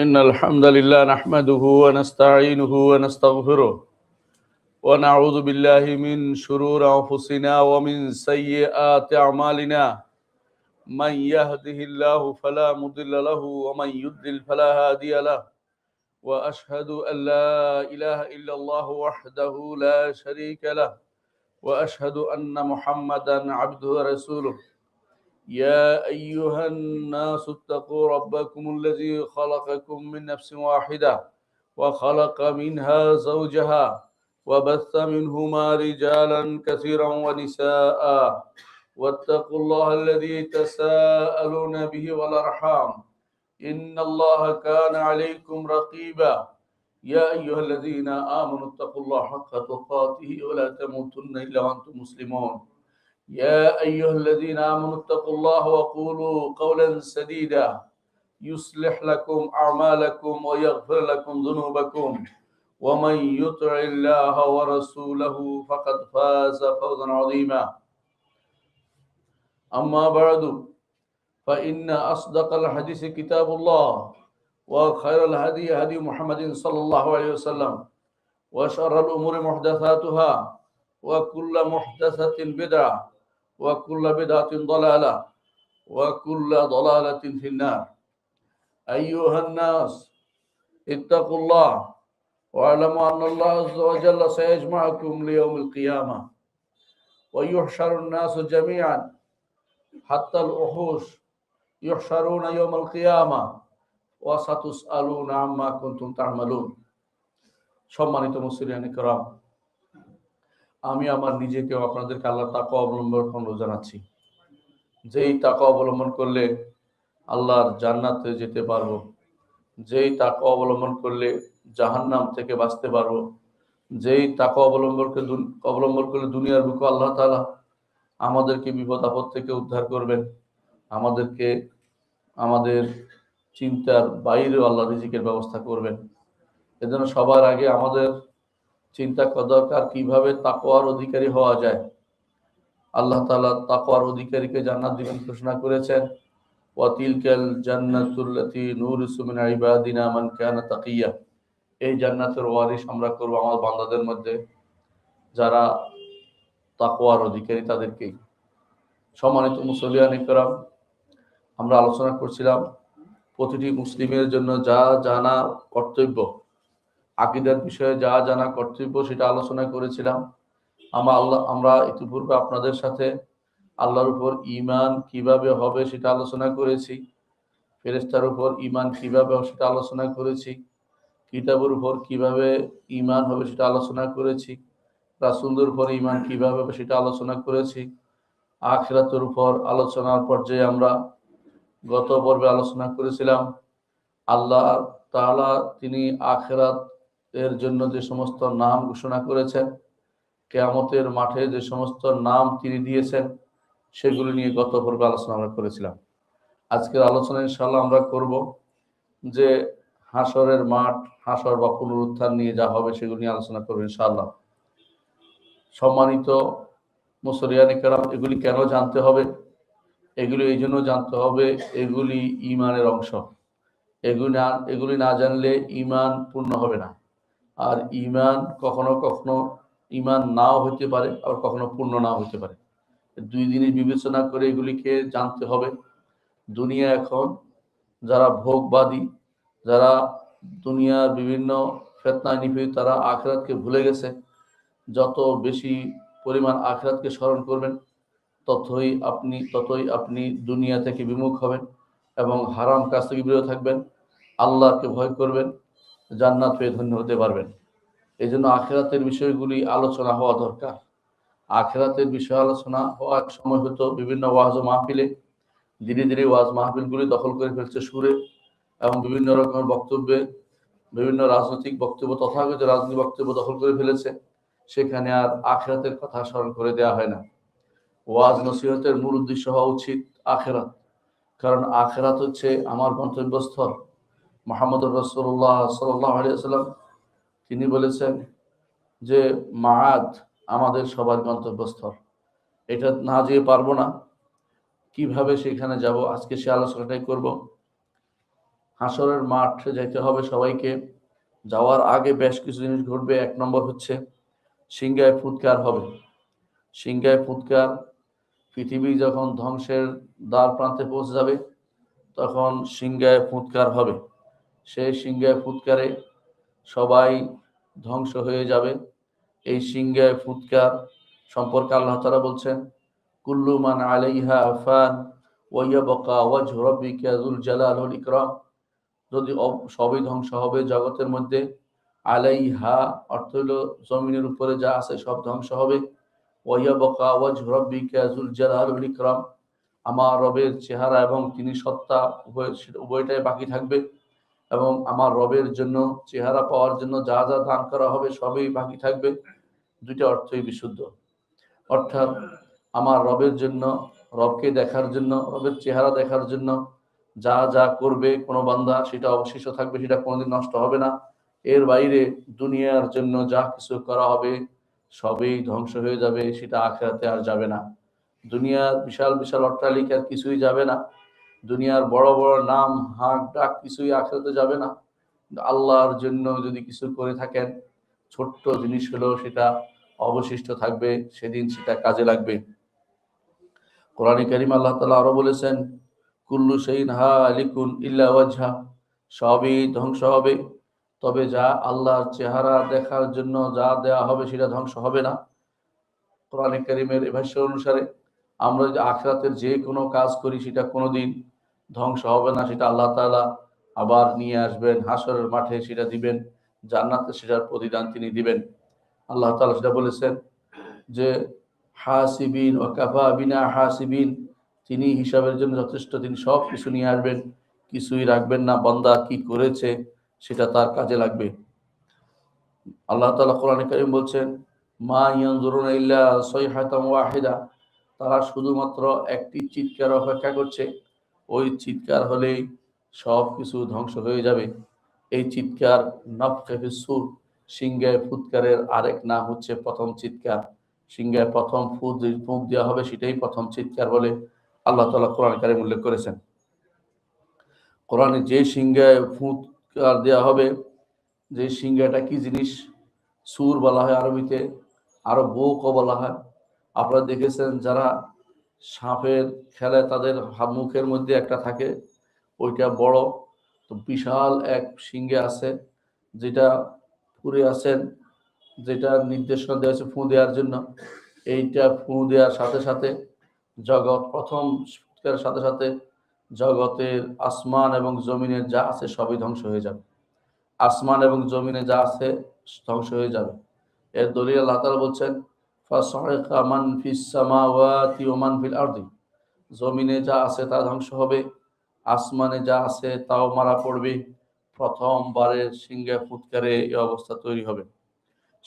إن الحمد لله نحمده ونستعينه ونستغفره ونعوذ بالله من شرور أنفسنا ومن سيئات أعمالنا من يهده الله فلا مضل له ومن يضلل فلا هادي له وأشهد أن لا إله إلا الله وحده لا شريك له وأشهد أن محمدا عبده ورسوله يا أيها الناس اتقوا ربكم الذي خلقكم من نفس واحدة وخلق منها زوجها وبث منهما رجالا كثيرا ونساء واتقوا الله الذي تساءلون به والأرحام إن الله كان عليكم رقيبا يا أيها الذين آمنوا اتقوا الله حق تقاته ولا تموتن إلا وأنتم مسلمون يا أيها الذين آمنوا اتقوا الله وقولوا قولا سديدا يصلح لكم أعمالكم ويغفر لكم ذنوبكم ومن يطع الله ورسوله فقد فاز فوزا عظيما أما بعد فإن أصدق الحديث كتاب الله وخير الهدي هدي محمد صلى الله عليه وسلم وشر الأمور محدثاتها وكل محدثة بدعة وكل بدعة ضلالة وكل ضلالة في النار أيها الناس اتقوا الله واعلموا أن الله عز وجل سيجمعكم ليوم القيامة ويحشر الناس جميعا حتى الوحوش يحشرون يوم القيامة وستسألون عما كنتم تعملون সম্মানিত মুসলিয়ান کرام আমি আমার নিজেকে আপনাদেরকে আল্লাহর তাকওয়া অবলম্বন অনুরোধ জানাচ্ছি। যেই তাকওয়া অবলম্বন করলে আল্লাহর জান্নাতে যেতে পারবো, যেই তাকওয়া অবলম্বন করলে জাহান্নাম থেকে বাঁচতে পারবো, যেই তাকওয়া অবলম্বন করলে দুনিয়ার বুকে আল্লাহ তাআলা আমাদেরকে বিপদ আপদ থেকে উদ্ধার করবেন, আমাদেরকে আমাদের চিন্তার বাইরে আল্লাহ রিজিকের ব্যবস্থা করবেন। এজন্য সবার আগে আমাদের চিন্তা করা দরকার কিভাবে তাকওয়ার অধিকারী হওয়া যায়। আল্লাহ তাআলা তাকওয়ার অধিকারীকে জান্নাত দিবেন ঘোষণা করেছেন, ওয়াতিলকাল জান্নাতুল্লাতী নুরিসু মিন ইবাদিনা মান কানা তাকিয়া। এই জান্নাতের ওয়ারিশ আমরা করব আমার বান্দাদের মধ্যে যারা তাকওয়ার অধিকারী তাদেরকেই। সম্মানিত মুসলিয়ান کرام, আমরা আলোচনা করছিলাম প্রতিটি মুসলিমের জন্য যা জানা কর্তব্য, আকীদার বিষয়ে যা জানা কর্তব্য সেটা আলোচনা করেছিলাম। আমরা ইতিপূর্বে আপনাদের সাথে আল্লাহর উপর ঈমান কিভাবে হবে সেটা আলোচনা করেছি, ফেরেশতার উপর ঈমান কিভাবে হবে সেটা আলোচনা করেছি, কিতাবের উপর কিভাবে ঈমান হবে সেটা আলোচনা করেছি, রাসূলদের উপর ঈমান কিভাবে হবে সেটা আলোচনা করেছি, আখিরাতের উপর আলোচনার পর্যায়ে আমরা গত পর্বে আলোচনা করেছিলাম আল্লাহ তাআলা তিনি আখিরাত এর জন্য যে সমস্ত নাম ঘোষণা করেছেন, কিয়ামতের মাঠে যে সমস্ত নাম তিনি দিয়েছেন সেগুলো নিয়ে গত পর্বে আলোচনা আমরা করেছিলাম। আজকের আলোচনা ইনশাআল্লাহ আমরা করব যে হাসরের মাঠ, হাসর বা পুনরুত্থান নিয়ে যা হবে সেগুলো নিয়ে আলোচনা করব ইনশাআল্লাহ। সম্মানিত মুসলিয়ান کرام, এগুলি কেন জানতে হবে? এগুলি এই জন্য জানতে হবে, এগুলি ঈমানের অংশ। এগুলি না জানলে ঈমান পূর্ণ হবে না। আর ঈমান কখনো কখনো ঈমান নাও হতে পারে, আবার কখনো পূর্ণ নাও হতে পারে। দুই জিনিস বিবেচনা করে এগুলিকে জানতে হবে। দুনিয়া এখন যারা ভোগবাদী, যারা দুনিয়ার বিভিন্ন ফিতনায় নিপীড়িত, তারা আখিরাতকে ভুলে গেছে। যত বেশি পরিমাণ আখিরাতকে স্মরণ করবেন ততই আপনি দুনিয়া থেকে বিমুখ হবেন এবং হারাম কাজ থেকে বিরত থাকবেন, আল্লাহকে ভয় করবেন, জান্নাত পেয়ে ধন্য হতে পারবেন। এই জন্য আখিরাতের বিষয়গুলি আলোচনা হওয়া দরকার। আখিরাতের বিষয় আলোচনা হওয়ার সময় হতো বিভিন্ন ওয়াজ ও মাহফিলে। ধীরে ধীরে ওয়াজ মাহফিলগুলি দখল করে ফেলছে সুরে এবং বিভিন্ন রকমের বক্তব্যে, বিভিন্ন রাজনৈতিক বক্তব্য, তথাকথিত রাজনৈতিক বক্তব্য দখল করে ফেলেছে। সেখানে আর আখিরাতের কথা স্মরণ করে দেওয়া হয় না। ওয়াজ নসিহতের মূল উদ্দেশ্য হওয়া উচিত আখিরাত, কারণ আখিরাত হচ্ছে আমার গন্তব্যস্থল। মুহাম্মদুর রাসূলুল্লাহ সাল্লাল্লাহু আলাইহি ওয়াসাল্লাম তিনি বলেছেন যে মাআদ আমাদের সবার গন্তব্যস্থল। এটা না যেয়ে পারবো না, কিভাবে সেখানে যাব আজকে সে আলোচনাটাই করব। হাসরের মাঠে যাইতে হবে সবাইকে। যাওয়ার আগে বেশ কিছু জিনিস ঘটবে। এক নম্বর হচ্ছে সিংহায় ফুৎকার হবে। সিংহায় ফুৎকার, পৃথিবী যখন ধ্বংসের দ্বার প্রান্তে পৌঁছে যাবে তখন সিংহায় ফুৎকার হবে। সেই সিংহায় ফুৎকারে সবাই ধ্বংস হয়ে যাবে। এই সিংহায় ফুৎকার সম্পর্কে আল্লাহ তাআলা বলছেন, কুল্লু মান আলাইহা ফান ওয়া ইয়াবকা ওয়াজহু রাব্বিকা যুল জালাল ওয়াল ইকরাম। যদি সবই ধ্বংস হবে জগতের মধ্যে, আলাইহা অর্থ হলো জমিনের উপরে যা আছে সব ধ্বংস হবে। ওয়া ইয়াবকা ওয়াজহু রাব্বিকা যুল জালাল ওয়াল ইকরাম, আমার রবের চেহারা এবং তিনি সত্তা উভয়টাই বাকি থাকবে। এবং আমার রবের জন্য চেহারা পাওয়ার জন্য যা যা দান করা হবে সবই বাকি থাকবে। দুইটা অর্থই বিশুদ্ধ। অর্থাৎ আমার রবের জন্য, রবকে দেখার জন্য, রবের চেহারা দেখার জন্য যা যা করবে কোনো বান্দা সেটা অবশিষ্ট থাকবে, সেটা কোনোদিন নষ্ট হবে না। এর বাইরে দুনিয়ার জন্য যা কিছু করা হবে সবই ধ্বংস হয়ে যাবে, সেটা আখিরাতে আর যাবে না। দুনিয়ার বিশাল বিশাল অট্টালিকার কিছুই যাবে না, দুনিয়ার বড় বড় নাম হাঁক ডাক কিছুই আখিরাতে যাবে না। আল্লাহর জন্য যদি কিছু করে থাকেন, ছোট্ট জিনিস হলেও সেটা অবশিষ্ট থাকবে, সেদিন সেটা কাজে লাগবে। কোরআনে কারিম আল্লাহ তাআলা আরো বলেছেন, কুল্লু শাইইন হালিকুন ইল্লা ওয়াজহা, সবই ধ্বংস হবে তবে যা আল্লাহর চেহারা দেখার জন্য যা দেয়া হবে সেটা ধ্বংস হবে না। কোরআনে কারিমের এ ভাষ্য অনুসারে আমরা যদি আখিরাতের যে কোনো কাজ করি সেটা কোনোদিন ধ্বংস হবে না, সেটা আল্লাহ তাআলা আবার নিয়ে আসবেন হাসরের মাঠে, সেটা দিবেন জান্নাতে, সেটার প্রতিদান তিনি দিবেন। আল্লাহ তাআলা সেটা বলেছেন যে হাসিবিন ও কাফা বিনা হাসিবিন, তিনি হিসাবের জন্য যথেষ্ট, তিনি সব কিছু নিয়ে আসবেন, কিছুই রাখবেন না, বান্দা কি করেছে সেটা তার কাজে লাগবে। আল্লাহ তাআলা কোরআনে কারীম বলছেন, মা ইয়ানজুরুনা ইল্লা সাইহাতাম ওয়াহিদা, তারা শুধুমাত্র একটি চিৎকার অপেক্ষা করছে, ওই চিৎকার হলেই সব কিছু ধ্বংস হয়ে যাবে। এই চিৎকার নাফখে ফিস-সূর, সিংহায় ফুৎকারের আরেক নাম হচ্ছে প্রথম চিৎকার। সিংহায় প্রথম ফুঁক দেওয়া হবে সেটাই প্রথম চিৎকার বলে আল্লাহ তাআলা কোরআন কারীমে উল্লেখ করেছেন। কোরআনে যে সিংহায় ফুৎকার দেওয়া হবে, যে সিংহাটা কি জিনিস, সুর বলা হয় আরবিতে, আরো বুকও বলা হয়। আপনারা দেখেছেন যারা সাপের খেলে তাদের মুখের মধ্যে একটা থাকে, ওইটা বড়, তো বিশাল এক সিংহে আছে যেটা পুরে আছেন, যেটা নির্দেশনা দেওয়া হয়েছে ফুঁ দেওয়ার জন্য। এইটা ফুঁ দেওয়ার সাথে সাথে জগৎ প্রথম ফুৎকারের সাথে সাথে জগতের আসমান এবং জমিনের যা আছে সবই ধ্বংস হয়ে যাবে। আসমান এবং জমিনে যা আছে ধ্বংস হয়ে যাবে। এর দলিল আল্লাহ তাআলা বলছেন, ফাসাইকা মান ফিস সামাওয়াতি ওয়া মান ফিল আরদি, জমিনে যা আছে তা ধ্বংস হবে, আসমানে যা আছে তাও মারা পড়বে। প্রথমবারের সিংহায় ফুৎকারে এই অবস্থা তৈরি হবে।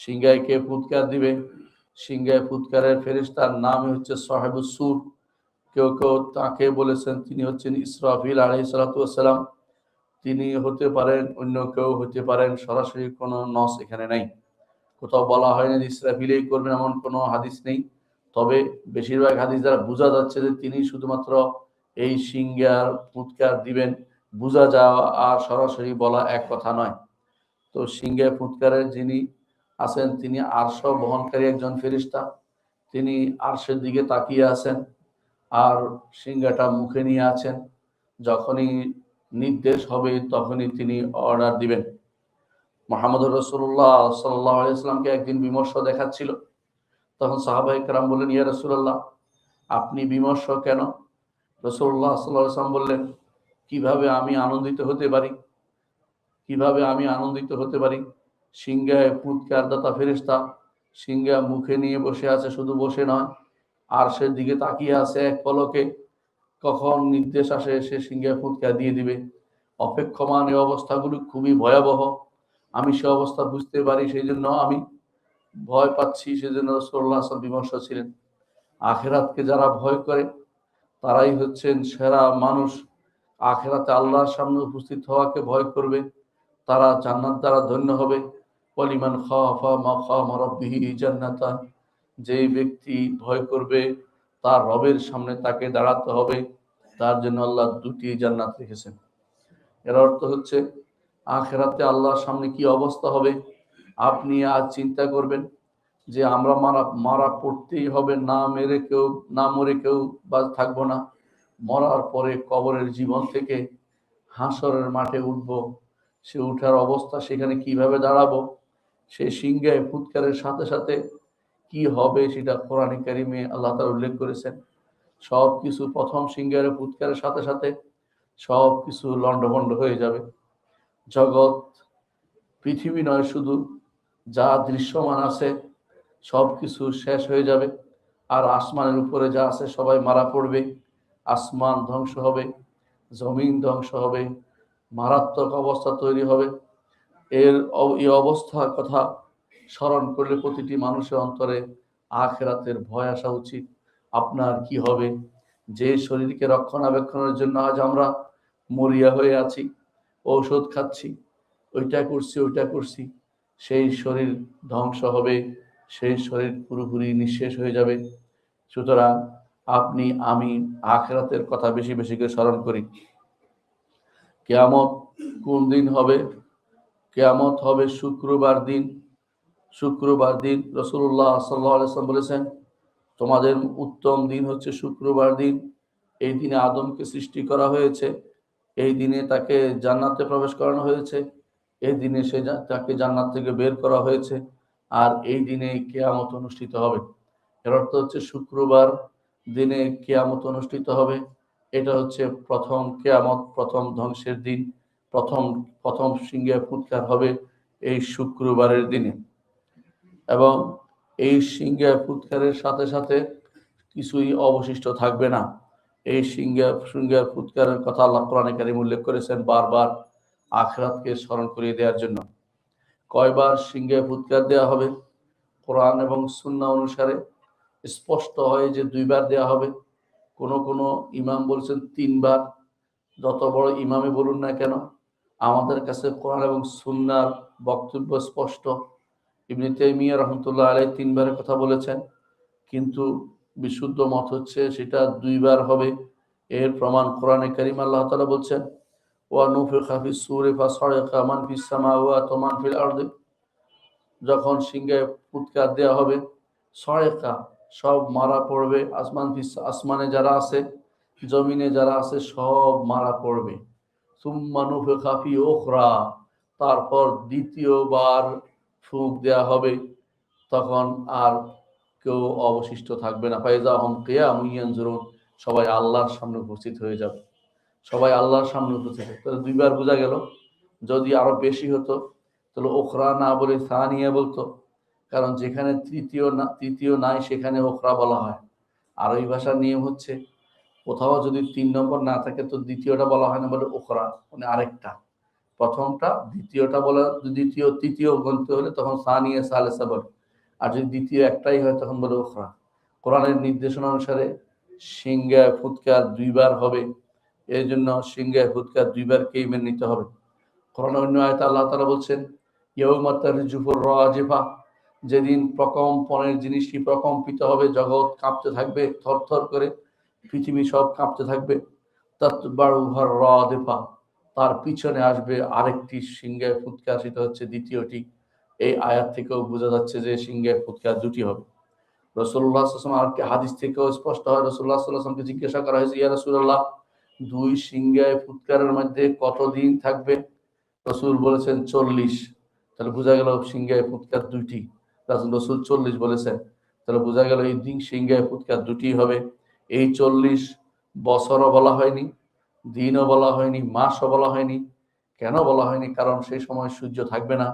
সিংহায় কে ফুৎকার দিবে? সিংহায় ফুৎকারের ফেরেশতার নামই হচ্ছে সাহেবুস সুর। কেউ কেউ তাকে বলেছেন তিনি হচ্ছেন ইসরাফিল আলাইহিস সালাতু ওয়াস সালাম। তিনি হতে পারেন, অন্য কেউ হতে পারেন, সরাসরি কোনো নস এখানে নাই। কোথাও বলা হয়নি যে ইসরাফিলেই করবেন এমন কোনো হাদিস নেই। তবে বেশিরভাগ হাদিস দ্বারা বোঝা যাচ্ছে যে তিনি শুধুমাত্র এই সিংহার ফুৎকার দিবেন, বোঝা যাওয়া আর সরাসরি বলা এক কথা নয়। তো সিংহায় ফুৎকারের যিনি আছেন তিনি আরশ বহনকারী একজন ফেরেশতা, তিনি আরশের দিকে তাকিয়ে আছেন আর সিংহাটা মুখে নিয়ে আছেন। যখনই নির্দেশ হবে তখনই তিনি অর্ডার দিবেন। মুহাম্মদুর রাসূলুল্লাহ সাল্লাল্লাহু আলাইহি ওয়াসাল্লামকে একদিন বিমর্ষ দেখাচ্ছিল। তখন সাহাবায়ে কেরাম বললেন, ইয়া রাসূলুল্লাহ, আপনি বিমর্ষ কেন? রাসূলুল্লাহ সাল্লাল্লাহু আলাইহি ওয়াসাল্লাম বললেন, কিভাবে আমি আনন্দিত হতে পারি, কিভাবে আমি আনন্দিত হতে পারি? সিংহায় ফুৎকারদাতা ফেরেশতা সিংহা মুখে নিয়ে বসে আছে, শুধু বসে নয়, আরশের দিকে তাকিয়ে আছে এক পলকে, কখন নির্দেশ আসে সে সিংহায় ফুৎকার দিয়ে দিবে। অপেক্ষমান এই অবস্থাগুলো খুবই ভয়াবহ। আমি সে অবস্থা বুঝতে পারি, সেই জন্য আমি ভয় পাচ্ছি, সেজন্য রাসূলুল্লাহ সাল্লাল্লাহু আলাইহি ওয়াসাল্লাম বিমর্ষ ছিলেন। আখিরাতকে যারা ভয় করে তারাই হচ্ছেন সেরা মানুষ। আখিরাতে আল্লাহর সামনে উপস্থিত হওয়াকে ভয় করবে, তারা জান্নাত দ্বারা ধন্য হবে। ওয়ালিমান খাফা মাকাম রাব্বিহি জান্নাতান, যেই ব্যক্তি ভয় করবে তার রবের সামনে তাকে দাঁড়াতে হবে, তার জন্য আল্লাহ দুটি জান্নাত রেখেছেন। এর অর্থ হচ্ছে আখিরাতে আল্লাহর সামনে কি অবস্থা হবে আপনি আজ চিন্তা করবেন যে আমরা মারা পড়তেই হবে, না মরে কেউ বা থাকবো না। মরার পরে কবরের জীবন থেকে হাসরের মাঠে উঠব, সে উঠার অবস্থা সেখানে কিভাবে দাঁড়াবো, সে সিংহায় ফুৎকারের সাথে সাথে কি হবে সেটা কোরআনে কারিমে আল্লাহ তাআলা উল্লেখ করেছেন। সব কিছু প্রথম সিংহায় ফুৎকারের সাথে সাথে সব কিছু লন্ডভন্ড হয়ে যাবে। জগৎ, পৃথিবী নয় শুধু, যা দৃশ্যমান আছে সব কিছু শেষ হয়ে যাবে। আর আসমানের উপরে যা আছে সবাই মারা পড়বে, আসমান ধ্বংস হবে, জমিন ধ্বংস হবে, মারাত্মক অবস্থা তৈরি হবে। এই অবস্থার কথা স্মরণ করলে প্রতিটি মানুষের অন্তরে আখিরাতের ভয় আসা উচিত। আপনার কি হবে? যে শরীরকে রক্ষণাবেক্ষণের জন্য আজ আমরা মরিয়া হয়ে আছি, ঔষধ খাচ্ছি, ওইটা করছি, সেই শরীর ধ্বংস হবে, সেই শরীর পুরোপুরি নিঃশেষ হয়ে যাবে। সুতরাং আপনি আমি আখিরাতের কথা বেশি বেশি করে স্মরণ করি। কিয়ামত কোন দিন হবে? কিয়ামত হবে শুক্রবার দিন। শুক্রবার দিন রাসূলুল্লাহ সাল্লাল্লাহু আলাইহি ওয়াসাল্লাম বলেছেন, তোমাদের উত্তম দিন হচ্ছে শুক্রবার দিন। এই দিনে আদমকে সৃষ্টি করা হয়েছে, এই দিনে তাকে জান্নাতে প্রবেশ করানো হয়েছে, এই দিনে তাকে জান্নাত থেকে বের করা হয়েছে, আর এই দিনে কিয়ামত অনুষ্ঠিত হবে। এর অর্থ হচ্ছে শুক্রবার দিনে কিয়ামত অনুষ্ঠিত হবে। এটা হচ্ছে প্রথম কিয়ামত, প্রথম ধ্বংসের দিন, প্রথম প্রথম সিংহে ফুৎকার হবে এই শুক্রবারের দিনে। এবং এই সিংহে ফুৎকারের সাথে সাথে কিছুই অবশিষ্ট থাকবে না। এই সিংহে ফুৎকারের কথা আল্লাহ কোরআনে কারীমে উল্লেখ করেছেন বারবার আখিরাতকে স্মরণ করিয়ে দেওয়ার জন্য। কয়বার সিংহে ফুৎকার দেওয়া হবে? কোরআন এবং সুন্নাহ অনুসারে স্পষ্ট হয় যে 2বার দেওয়া হবে। কোন ইমাম বলছেন 3বার। যত বড় ইমামই বলুন না কেন, আমাদের কাছে কোরআন এবং সুন্নাহর বক্তব্য স্পষ্ট। ইবনে তাইমিয়া রাহমাতুল্লাহ আলাইহি 3বারের কথা বলেছেন, কিন্তু বিশুদ্ধ মত হচ্ছে সেটা 2বার হবে। এর প্রমাণ কোরআনে কারীম আল্লাহ তাআলা বলছেন, ওয়া নুফিখা ফিস সূরি ফাসাইকা মান ফিস সামাওয়াতি ওয়া মান ফিল আরদি। যখন সিংহে ফুৎকার দেওয়া হবে, সয়েকা সব মারা পড়বে, আসমানে যারা আছে, জমিনে যারা আছে সব মারা পড়বে। সুম্মা নুফিখা ফি উখরা, তারপর দ্বিতীয়বার ফুঁক দেওয়া হবে, তখন আর কেউ অবশিষ্ট থাকবে না। ফাইজা হুম কিয়ামুন ইয়ানজুরুন, সবাই আল্লাহর সামনে উপস্থিত হয়ে যাবে। সবাই আল্লাহর সামনে উপস্থিত হবে। তাহলে 2বার বোঝা গেল। যদি আরো বেশি হতো তাহলে ওখরা না বলে সানিয়া বলতো, কারণ যেখানে তৃতীয় নাই সেখানে ওখরা বলা হয়। আরবি ভাষার নিয়ম হচ্ছে কোথাও যদি 3 নম্বর না থাকে তো দ্বিতীয়টা বলা হয় না, বলে ওখরা, মানে আরেকটা। প্রথমটা দ্বিতীয়টা বলা, তৃতীয় গণিত হলে তখন সানিয়া সালেসা বলে, আর যদি দ্বিতীয় একটাই হয় তখন বলে ওখরা। কোরআনের নির্দেশনা অনুসারে সিংহে ফুৎকার 2বার হবে, এর জন্য সিংহে ফুৎকার 2বারকেই মেনে নিতে হবে। কোরআনের অন্য আয়াতে আল্লাহ তাআলা বলছেন, ইয়াউমা তারজুফুর রাজিফা, যেদিন প্রকম্পনের জিনিসটি প্রকম্পিত হবে, জগৎ কাঁপতে থাকবে থরথর করে, পৃথিবী সব কাঁপতে থাকবে। তাতবাউহার রাদিফা, তার পিছনে আসবে আরেকটি সিংহে ফুৎকার, সেটা হচ্ছে দ্বিতীয়টি। এই আয়াত থেকেও বোঝা যাচ্ছে যে সিংহে ফুৎকার 2টি হবে। রাসূলুল্লাহ সাল্লাল্লাহু আলাইহি ওয়াসাল্লাম আর হাদিস থেকেও স্পষ্ট হয়, রাসূলুল্লাহ সাল্লাল্লাহু আলাইহি ওয়াসাল্লামকে জিজ্ঞাসা করা হয়েছে, ইয়া রাসূলুল্লাহ, 2 সিংহে ফুৎকারের মধ্যে কতদিন থাকবে? রসুল বলেছেন 40। তাহলে বোঝা গেল সিংহে ফুৎকার 2টি। রসুল 40 বলেছেন, তাহলে বোঝা গেল এই দিন সিংহে ফুৎকার 2টি হবে। এই 40 বছরও বলা হয়নি, দিনও বলা হয়নি, মাসও বলা হয়নি। কেন বলা হয়নি? কারণ সেই সময় সূর্য থাকবে না,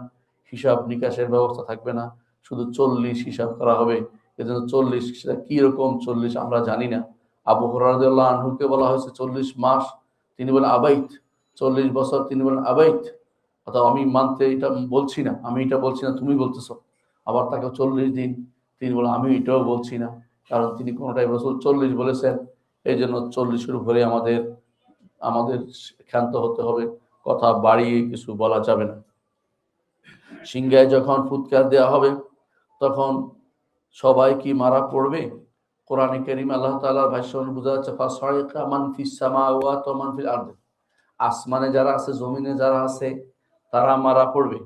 হিসাব নিকাশের ব্যবস্থা থাকবে না, শুধু 40 হিসাব করা হবে। এজন্য 40, সেটা কি রকম 40 আমরা জানি না। আবু হুরায়রা রাদিয়াল্লাহু আনহুকে বলা হয়েছে 40 মাস, তিনি বলেন আবাইত। 40 বছর, তিনি বলেন আবাইত, অর্থাৎ আমি মানতে এটা বলছি না, আমি এটা বলছি না, তুমি বলতেছো। আবার তাকে 40 দিন, তিনি বলেন আমি এটাও বলছি না, কারণ তিনি কোনোটাই রাসূল 40 বলেছেন। এই জন্য 40-এর উপরে আমাদের আমাদের ক্ষান্ত হতে হবে, কথা বাড়িয়ে কিছু বলা যাবে না। সিংহায় যখন ফুৎকার দেওয়া হবে তখন সবাই কি মারা পড়বে? কোরআনে কারীম আল্লাহ তাআলার ভাষ্য বোঝা যাচ্ছে, ফাসাইকা মান ফিস সামাওয়াতি ওয়া মান ফিল আরদ, আসমানে যারা আছে, জমিনে যারা আছে, তারা মারা পড়বে।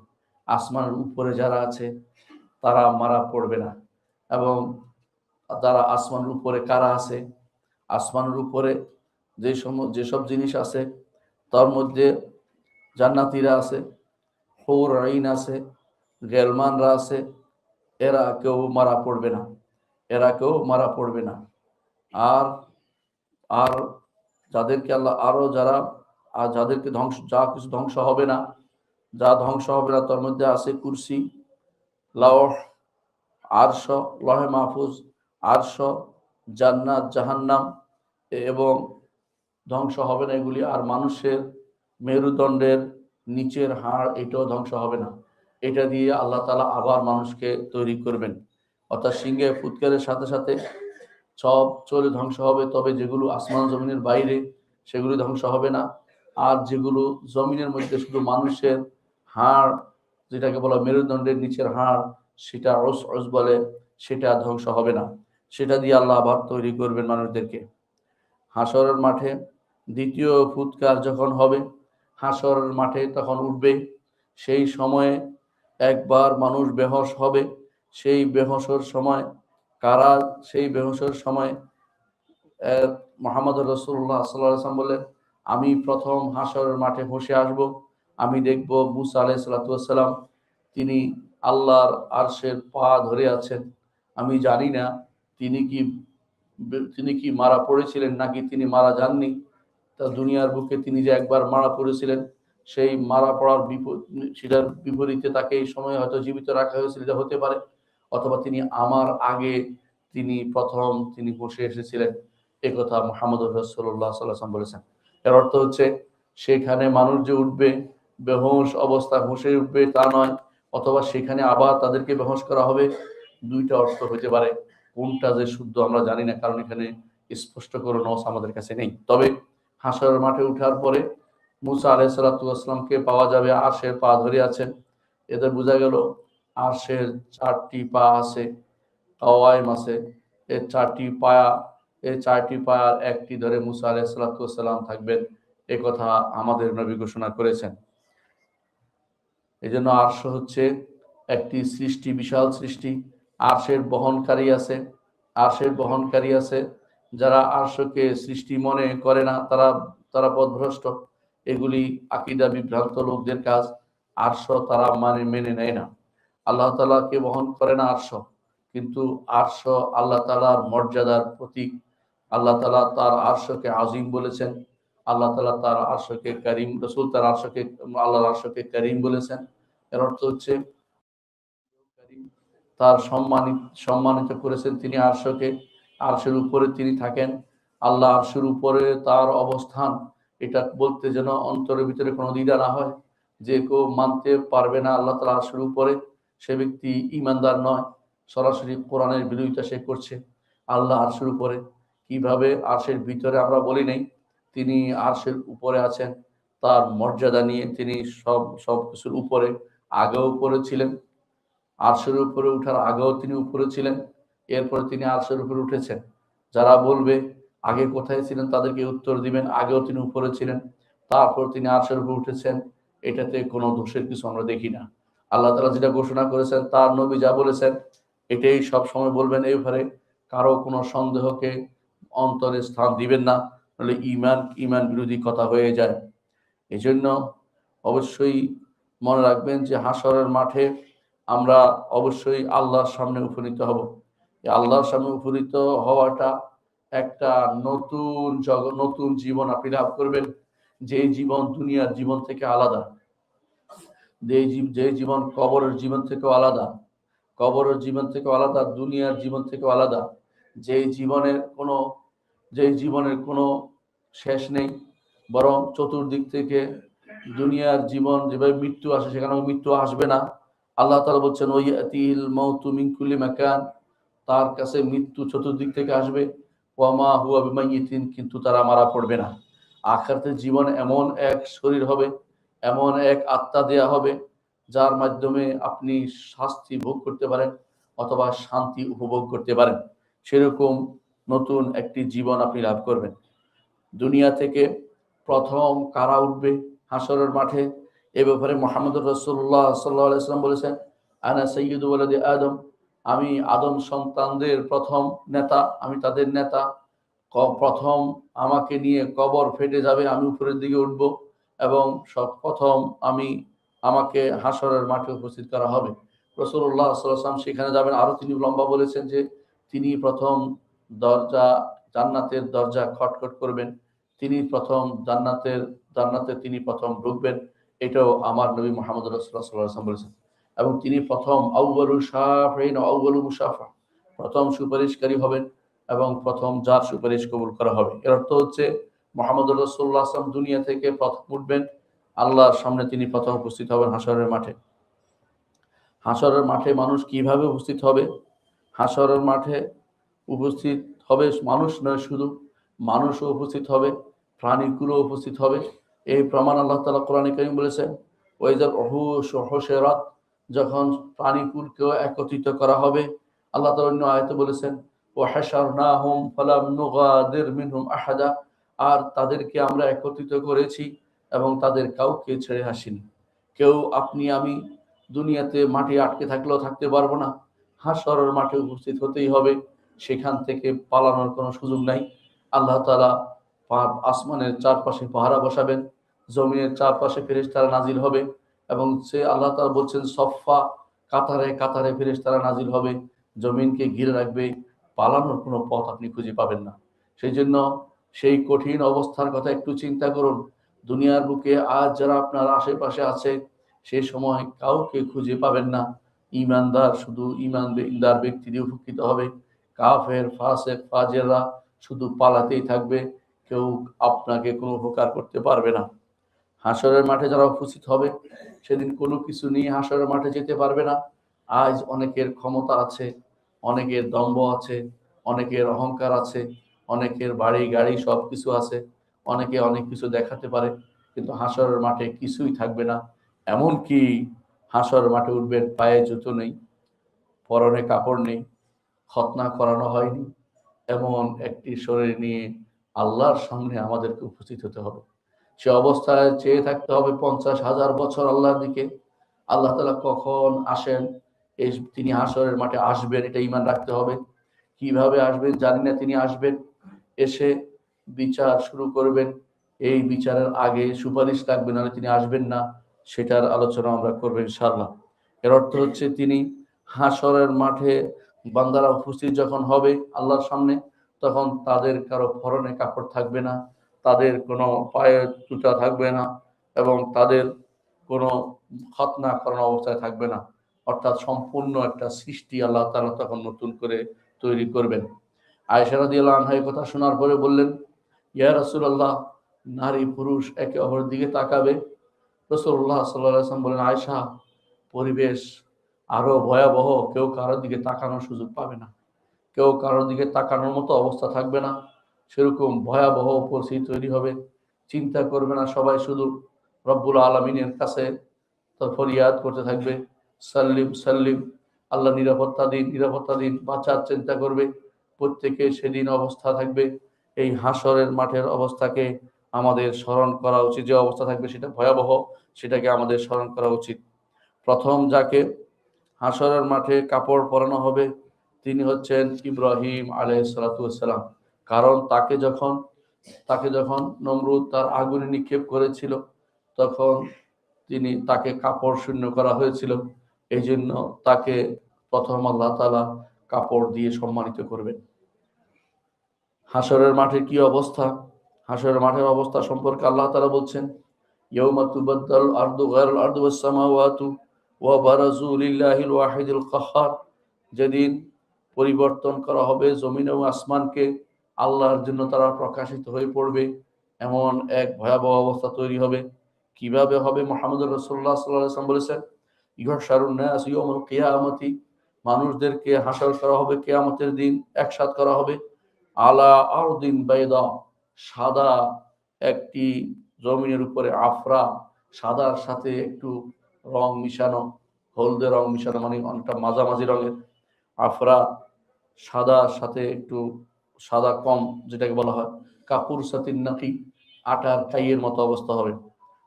আসমানের উপরে যারা আছে তারা মারা পড়বে না। এবং তারা আসমানের উপরে কারা আছে, আসমানের উপরে যেসব জিনিস আছে তার মধ্যে জান্নাতীরা আছে, হুর আইন আছে, গেলমানরা আছে, এরা কেউ মারা পড়বে না, এরা কেউ মারা পড়বে না। আর আর যাদেরকে আল্লাহ আরো যারা আর যাদেরকে ধ্বংস, যা কিছু ধ্বংস হবে না, যা ধ্বংস হবে না তার মধ্যে আছে কুরসি, লওহ, আরশ, লহে মাহফুজ, আরশ, জান্নাত, জাহান্নাম, এবং ধ্বংস হবে না এগুলি। আর মানুষের মেরুদণ্ডের নিচের হাড়, এটাও ধ্বংস হবে না। এটা দিয়ে আল্লাহ তাআলা আবার মানুষকে তৈরি করবেন। অর্থাৎ সিংহে ফুৎকারের সাথে সাথে সব চলে ধ্বংস হবে, তবে যেগুলো আসমান জমিনের বাইরে সেগুলো ধ্বংস হবে না। আর যেগুলো জমিনের মধ্যে শুধু মানুষের হাড়, যেটাকে বলা মেরুদণ্ডের নিচের হাড়, সেটা অস অস বলে, সেটা ধ্বংস হবে না। সেটা দিয়ে আল্লাহ আবার তৈরি করবেন মানুষদেরকে। হাসরের মাঠে দ্বিতীয় ফুৎকার যখন হবে, হাসরের মাঠে তখন উঠবে, সেই সময়ে একবার মানুষ বেহোশ হবে। সেই বেহোশের সময় কারা, সেই বেহোশের সময় মুহাম্মদ রাসূলুল্লাহ সাল্লাল্লাহু আলাইহি ওয়াসাল্লাম বলেন, আমি প্রথম হাসরের মাঠে বসে আসব, আমি দেখব মুসা আলাইহিস সালাতু ওয়াস সালাম, তিনি আল্লাহর আরশের পা ধরে আছেন। আমি জানি না তিনি কি তিনি কি মারা পড়েছিলেন নাকি তিনি মারা যাননি। তা দুনিয়ার বুকে তিনি যে একবার মারা পড়েছিলেন, সেই মারা পড়ার সেটার বিপরীতে তাকে এই সময় হয়তো জীবিত রাখা হয়েছিল, এটা হতে পারে। অথবা তিনি আমার আগে তিনি প্রথম তিনি বসে এসেছিলেন, এ কথা মুহাম্মদ রাসূলুল্লাহ সাল্লাল্লাহু আলাইহি ওয়াসাল্লাম বলেছেন। এর অর্থ হচ্ছে সেখানে মানুষ যে উঠবে, বেহুশ অবস্থা হুঁশে উঠবে তা নয়, অথবা সেখানে আবার তাদেরকে বেহুশ করা হবে। দুইটা অর্থ হতে পারে, কোনটা যে শুদ্ধ আমরা জানি না, কারণ এখানে স্পষ্ট করে নস আমাদের কাছে নেই। তবে হাসরের মাঠে উঠার পরে মুসা আলাইহিস সালাতু ওয়াস সালামকে পাওয়া যাবে আরশের পা ধরে আছেন। এদের বোঝা গেল আরশের 4টি পা আছে, কাওয়াইম আছে, এর 4টি পায়া, এই 4টি পায়ার একটি ধরে মুসা আলাইহিস সালাতু ওয়াস সালাম থাকবেন, এ কথা আমাদের নবী ঘোষণা করেছেন। এই জন্য আরশ হচ্ছে একটি সৃষ্টি, বিশাল সৃষ্টি। আরশের বহনকারী আছে, আরশের বহনকারী আছে। যারা আরশকে সৃষ্টি মনে করে না, তারা তারা পথভ্রষ্ট। এগুলি আকীদা বিভ্রান্ত লোকদের কাজ। আরশ তারা মেনে নেয় না। আল্লাহ তাআলাকে বহন করে না আরশ, কিন্তু আরশ আল্লাহ তাআলার মর্যাদার প্রতীক। আল্লাহ তাআলা তার আরশকে আজিম বলেছেন, আল্লাহ তাআলা তার আরশকে কারীম, রাসূল তার আরশকে, আল্লাহর আরশকে কারীম বলেছেন। এর অর্থ হচ্ছে তার সম্মানিত করেছেন তিনি আরশকে, আরশের উপরে তিনি থাকেন। আল্লাহ আরশের উপরে তার অবস্থান, এটা বলতে যেন অন্তরের ভিতরে কোনো দ্বিধা না হয়। যে কেউ মানতে পারবে না আল্লাহ তাআলা আরশের উপরে, সে ব্যক্তি ঈমানদার নয়, সরাসরি কোরআনের বিরোধিতা সে করছে। আল্লাহ আরশের উপরে কিভাবে? আরশের ভিতরে আমরা বলি নাই, তিনি আরশের উপরে আছেন। তার মর্যাদা নিয়ে তিনি সব কিছুর উপরে, আগেও উপরে ছিলেন, আরশের উপরে উঠার আগেও তিনি উপরে ছিলেন, এরপরে তিনি আরশের উপরে উঠেছেন। যারা বলবে আগে কোথায় ছিলেন, তাদেরকে উত্তর দিবেন আগেও তিনি উপরে ছিলেন, তারপর তিনি আরশের উপরে উঠেছেন। এটাতে কোনো দোষের কিছু আমরা দেখি না। আল্লাহ তাআলা যেটা ঘোষণা করেছেন, তার নবী যা বলেছেন, এটাই সব সময় বলবেন। এই ব্যাপারে কারো কোনো সন্দেহকে অন্তরে স্থান দিবেন না, নাহলে ঈমান বিরোধী কথা হয়ে যায়। এই জন্য অবশ্যই মনে রাখবেন যে হাসরের মাঠে আমরা অবশ্যই আল্লাহর সামনে উপনীত হব। এই আল্লাহর সামনে উপনীত হওয়াটা একটা নতুন জগৎ, নতুন জীবন আপনি লাভ করবেন, যে জীবন দুনিয়ার জীবন থেকে আলাদা, যে জীবন কবরের জীবন থেকেও আলাদা, কবরের জীবন থেকেও আলাদা, দুনিয়ার জীবন থেকেও আলাদা। যে জীবনের কোনো যে জীবনের কোনো শেষ নেই, বরং চতুর্দিক থেকে দুনিয়ার জীবন যেভাবে মৃত্যু আসে, সেখানেও মৃত্যু আসবে না। আল্লাহ তাআলা বলছেন, ওয়ায়াতিল মাউতু মিন কুল্লি মাকান, তার কাছে মৃত্যু চতুর্দিক থেকে আসবে। ওয়ামা হুয়া বিমাইয়িতিন, কিন্তু তারা মারা পড়বে না। আখিরাতের জীবন এমন এক শরীর হবে, এমন এক আত্মা দেয়া হবে, যার মাধ্যমে আপনি শাস্তি ভোগ করতে পারেন অথবা শান্তি উপভোগ করতে পারেন। সেরকম নতুন একটি জীবন আপনি লাভ করবেন। দুনিয়া থেকে প্রথম কারা উঠবে হাসরের মাঠে, এ ব্যাপারে মুহাম্মদুর রাসূলুল্লাহ সাল্লাল্লাহু আলাইহি ওয়াসাল্লাম বলেছেন, আনা সাইয়্যিদু ওয়ালাদি আদম, আমি আদম সন্তানদের প্রথম নেতা, আমি তাদের নেতা। প্রথম আমাকে নিয়ে কবর ফেটে যাবে, আমি উপরের দিকে উঠব এবং প্রথম আমাকে হাসরের মাঠে উপস্থিত করা হবে। রাসূলুল্লাহ সাল্লাল্লাহু আলাইহি ওয়াসাল্লাম সেখানে যাবেন। আরো তিনি লম্বা বলেছেন যে তিনি প্রথম দরজা, জান্নাতের দরজা খটখট করবেন, তিনি প্রথম জান্নাতে তিনি প্রথম ঢুকবেন। এটাও আমার নবী মুহাম্মদ রাসূলুল্লাহ সাল্লাল্লাহু আলাইহি ওয়াসাল্লাম বলেছেন। এবং তিনি প্রথম আউয়ালুল শাফিঈন ওয়া আউয়ালুল মুশাফা, প্রথম সুপারিশকারী হবেন এবং প্রথম যার সুপারিশ কবুল করা হবে। এর অর্থ হচ্ছে মুহাম্মদ রাসূলুল্লাহ সাল্লাল্লাহু আলাইহি ওয়াসাল্লাম দুনিয়া থেকে প্রথম উঠবেন, আল্লাহর সামনে তিনি প্রথম উপস্থিত হবেন হাসরের মাঠে। হাসরের মাঠে মানুষ কিভাবে উপস্থিত হবে? হাসরের মাঠে উপস্থিত হবে মানুষ নয়, শুধু মানুষও উপস্থিত হবে, প্রাণীগুলো উপস্থিত হবে। এই প্রমাণ আল্লাহ তাআলা কোরআনে কারীম বলেছেন, ওয়াইজাল উহুশ হুশিরাত, যখন প্রাণীকুলকেও একত্রিত করা হবে। আল্লাহ তাআলা অন্য আয়াতে বলেছেন, ওয়া হাশারনাহুম ফালাম নুগাদির মিনহুম আহাদা, আর তাদেরকে আমরা একত্রিত করেছি এবং তাদের কাউকে ছেড়ে আসিনি। কেউ আপনি আমি দুনিয়াতে মাঠে আটকে থাকলেও থাকতে পারবো না, হাসরের মাঠে উপস্থিত হতেই হবে, সেখান থেকে পালানোর কোনো সুযোগ নাই। আল্লাহ তাআলা আসমানের চারপাশে পাহারা বসাবেন, জমিনের চারপাশে ফেরেশতারা নাজিল হবে এবং সে আল্লাহ তাআলা বলছেন সফা, কাতারে কাতারে ফেরেশতারা নাজিল হবে, জমিনকে ঘিরে রাখবে, পালানোর কোনো পথ আপনি খুঁজে পাবেন না। সেই জন্য সেই কঠিন অবস্থার কথা একটু চিন্তা করুন। দুনিয়ার বুকে আজ যারা আপনার আশেপাশে আছে, সেই সময় কাউকে খুঁজে পাবেন না। ঈমানদার, শুধু ঈমানদার ব্যক্তিরই উপকৃত হবে। কাফের, ফাসেক, ফাজেররা শুধু পালাতেই থাকবে, কেউ আপনাকে কোনো উপকার করতে পারবে না। হাসরের মাঠে যারা উপস্থিত হবে, সেদিন কোনো কিছু নিয়ে হাসরের মাঠে যেতে পারবে না। আজ অনেকের ক্ষমতা আছে, অনেকের দম্ভ আছে, অনেকের অহংকার আছে, অনেকের বাড়ি গাড়ি সব কিছু আছে, অনেকে অনেক কিছু দেখাতে পারে, কিন্তু হাসরের মাঠে কিছুই থাকবে না। এমনকি হাসরের মাঠে উঠবেন, পায়ে জুতো নেই, পরনে কাপড় নেই, খতনা করানো হয়নি, এমন একটি শরীর নিয়ে আল্লাহর সামনে আমাদেরকে উপস্থিত হতে হবে। সে অবস্থায় চেয়ে থাকতে হবে 50,000 বছর আল্লাহর দিকে। আল্লাহ তাআলা কখন আসেন, এই তিনি হাসরের মাঠে আসবেন, এটা ঈমান রাখতে হবে। কিভাবে আসবেন জানি না, তিনি আসবেন, এসে বিচার শুরু করবেন। এই বিচারের আগে সুপারিশ লাগবে, নাহলে তিনি আসবেন না। সেটার আলোচনা আমরা করবো ইনশাআল্লাহ। এর অর্থ হচ্ছে তিনি হাসরের মাঠে বান্দারা উপস্থিত যখন হবে আল্লাহর সামনে, তখন তাদের কারো পরনে কাপড় থাকবে না, তাদের কোনো পায়ে জুতা থাকবে না এবং তাদের কোনো খতনা করানো অবস্থায় থাকবে না। অর্থাৎ সম্পূর্ণ একটা সৃষ্টি আল্লাহ তাআলা তখন নতুন করে তৈরি করবেন। আয়েশা রাদিয়াল্লাহু আনহা এই কথা শোনার পরে বললেন, ইয়া রাসূলুল্লাহ, নারী পুরুষ একে অপরের দিকে তাকাবে। রাসূলুল্লাহ সাল্লাল্লাহু আলাইহি ওয়াসাল্লাম বলেন, আয়েশা, পরিবেশ আরো ভয়াবহ, কেউ কারোর দিকে তাকানোর সুযোগ পাবে না, কেউ কারোর দিকে তাকানোর মতো অবস্থা থাকবে না, সেরকম ভয়াবহ পরিস্থিতি তৈরি হবে। চিন্তা করবে না, সবাই শুধু রব্বুল আলামিনের কাছে তো ফরিয়াদ করতে থাকবে, সাল্লিম সাল্লিম, আল্লাহ নিরাপত্তা দিন, নিরাপত্তা দিন, বাঁচার চিন্তা করবে। প্রত্যেকে সেদিন অবস্থা থাকবে। এই হাসরের মাঠের অবস্থাকে আমাদের স্মরণ করা উচিত, যে অবস্থা থাকবে সেটা ভয়াবহ, সেটাকে আমাদের স্মরণ করা উচিত। প্রথম যাকে হাসরের মাঠে কাপড় পরানো হবে তিনি হচ্ছেন ইব্রাহিম আলাইহিস সালাতু ওয়াস সালাম। কারণ তাকে যখন নমরুদ তার আগুনে নিক্ষেপ করেছিল, তখন তাকে কাপড় শূন্য করা হয়েছিল। এই জন্য তাকে প্রথম আল্লাহ তাআলা কাপড় দিয়ে সম্মানিত করবেন। হাসরের মাঠে কি অবস্থা? হাসরের মাঠের অবস্থা সম্পর্কে আল্লাহ তাআলা বলছেন, ইয়াউমা তুবাদদাল আরদু গায়রুল আরদি ওয়াস সামাওয়াতু ওয়া বারাজু লিল্লাহিল ওয়াহিদিল কাহ্হার, যেদিন পরিবর্তন করা হবে জমিন এবং আসমানকে, আল্লাহর জন্য তারা প্রকাশিত হয়ে পড়বে, এমন এক ভয়াবহ অবস্থা তৈরি হবে। কিভাবে হবে? মুহাম্মদুর রাসূলুল্লাহ সাল্লাল্লাহু আলাইহি ওয়াসাল্লাম বলেছেন, ইহশারুন নাস ইয়াউমুল কিয়ামতি, মানুষদেরকে হাসর করা হবে কিয়ামতের দিন, একসাথ করা হবে, আলা আরদিন বাইদা, সাদা একটি জমিনের উপরে, আফরা, সাদার সাথে একটু রং মিশানো, হলদে রং মিশানো, মানে অনেকটা মাঝামাঝি রঙের আফরা, সাদার সাথে একটু সাদা কম, যেটাকে বলা হয় কাপুর সাতিন নাকি, আটার কাইয়ের মতো অবস্থা হবে,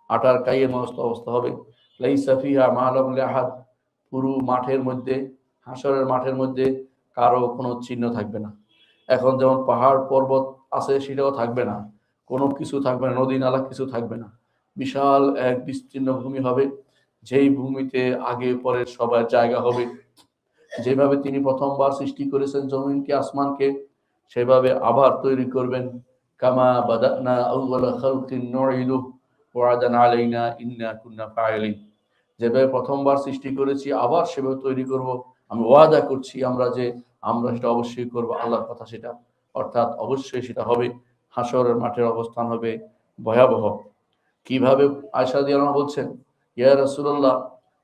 আটার কাইয়ের মতো অবস্থা হবে। লাইসা ফিহা মা'লাম লিআহাদ, পুরো মাঠের মধ্যে, হাসরের মাঠের মধ্যে কারো কোনো চিহ্ন থাকবে না। এখন যেমন পাহাড় পর্বত আছে সেটাও থাকবে না, কোনো কিছু থাকবে না, নদী নালা কিছু থাকবে না। বিশাল এক বিস্তীর্ণ ভূমি হবে, যেই ভূমিতে আগে পরে সবার জায়গা হবে। যেভাবে তিনি প্রথমবার সৃষ্টি করেছেন জমিনকে আসমানকে, সেভাবে আবার তৈরি করবেন। কামা বাদানা আউওয়ালা খালকিন নুঈদু ওয়াদান আলাইনা ইন্না কুন্না ফাইলিন। যেভাবে প্রথমবার সৃষ্টি করেছি আবার সেভাবে তৈরি করব, আমি ওয়াদা করছি আমরা সেটা অবশ্যই করব, আল্লাহর কথা সেটা, অর্থাৎ অবশ্যই সেটা হবে। হাসরের মাঠের অবস্থান হবে ভয়াবহ। কিভাবে? আয়েশা রাদিয়াল্লাহু আনহা বলছেন, ইয়া রাসূলুল্লাহ,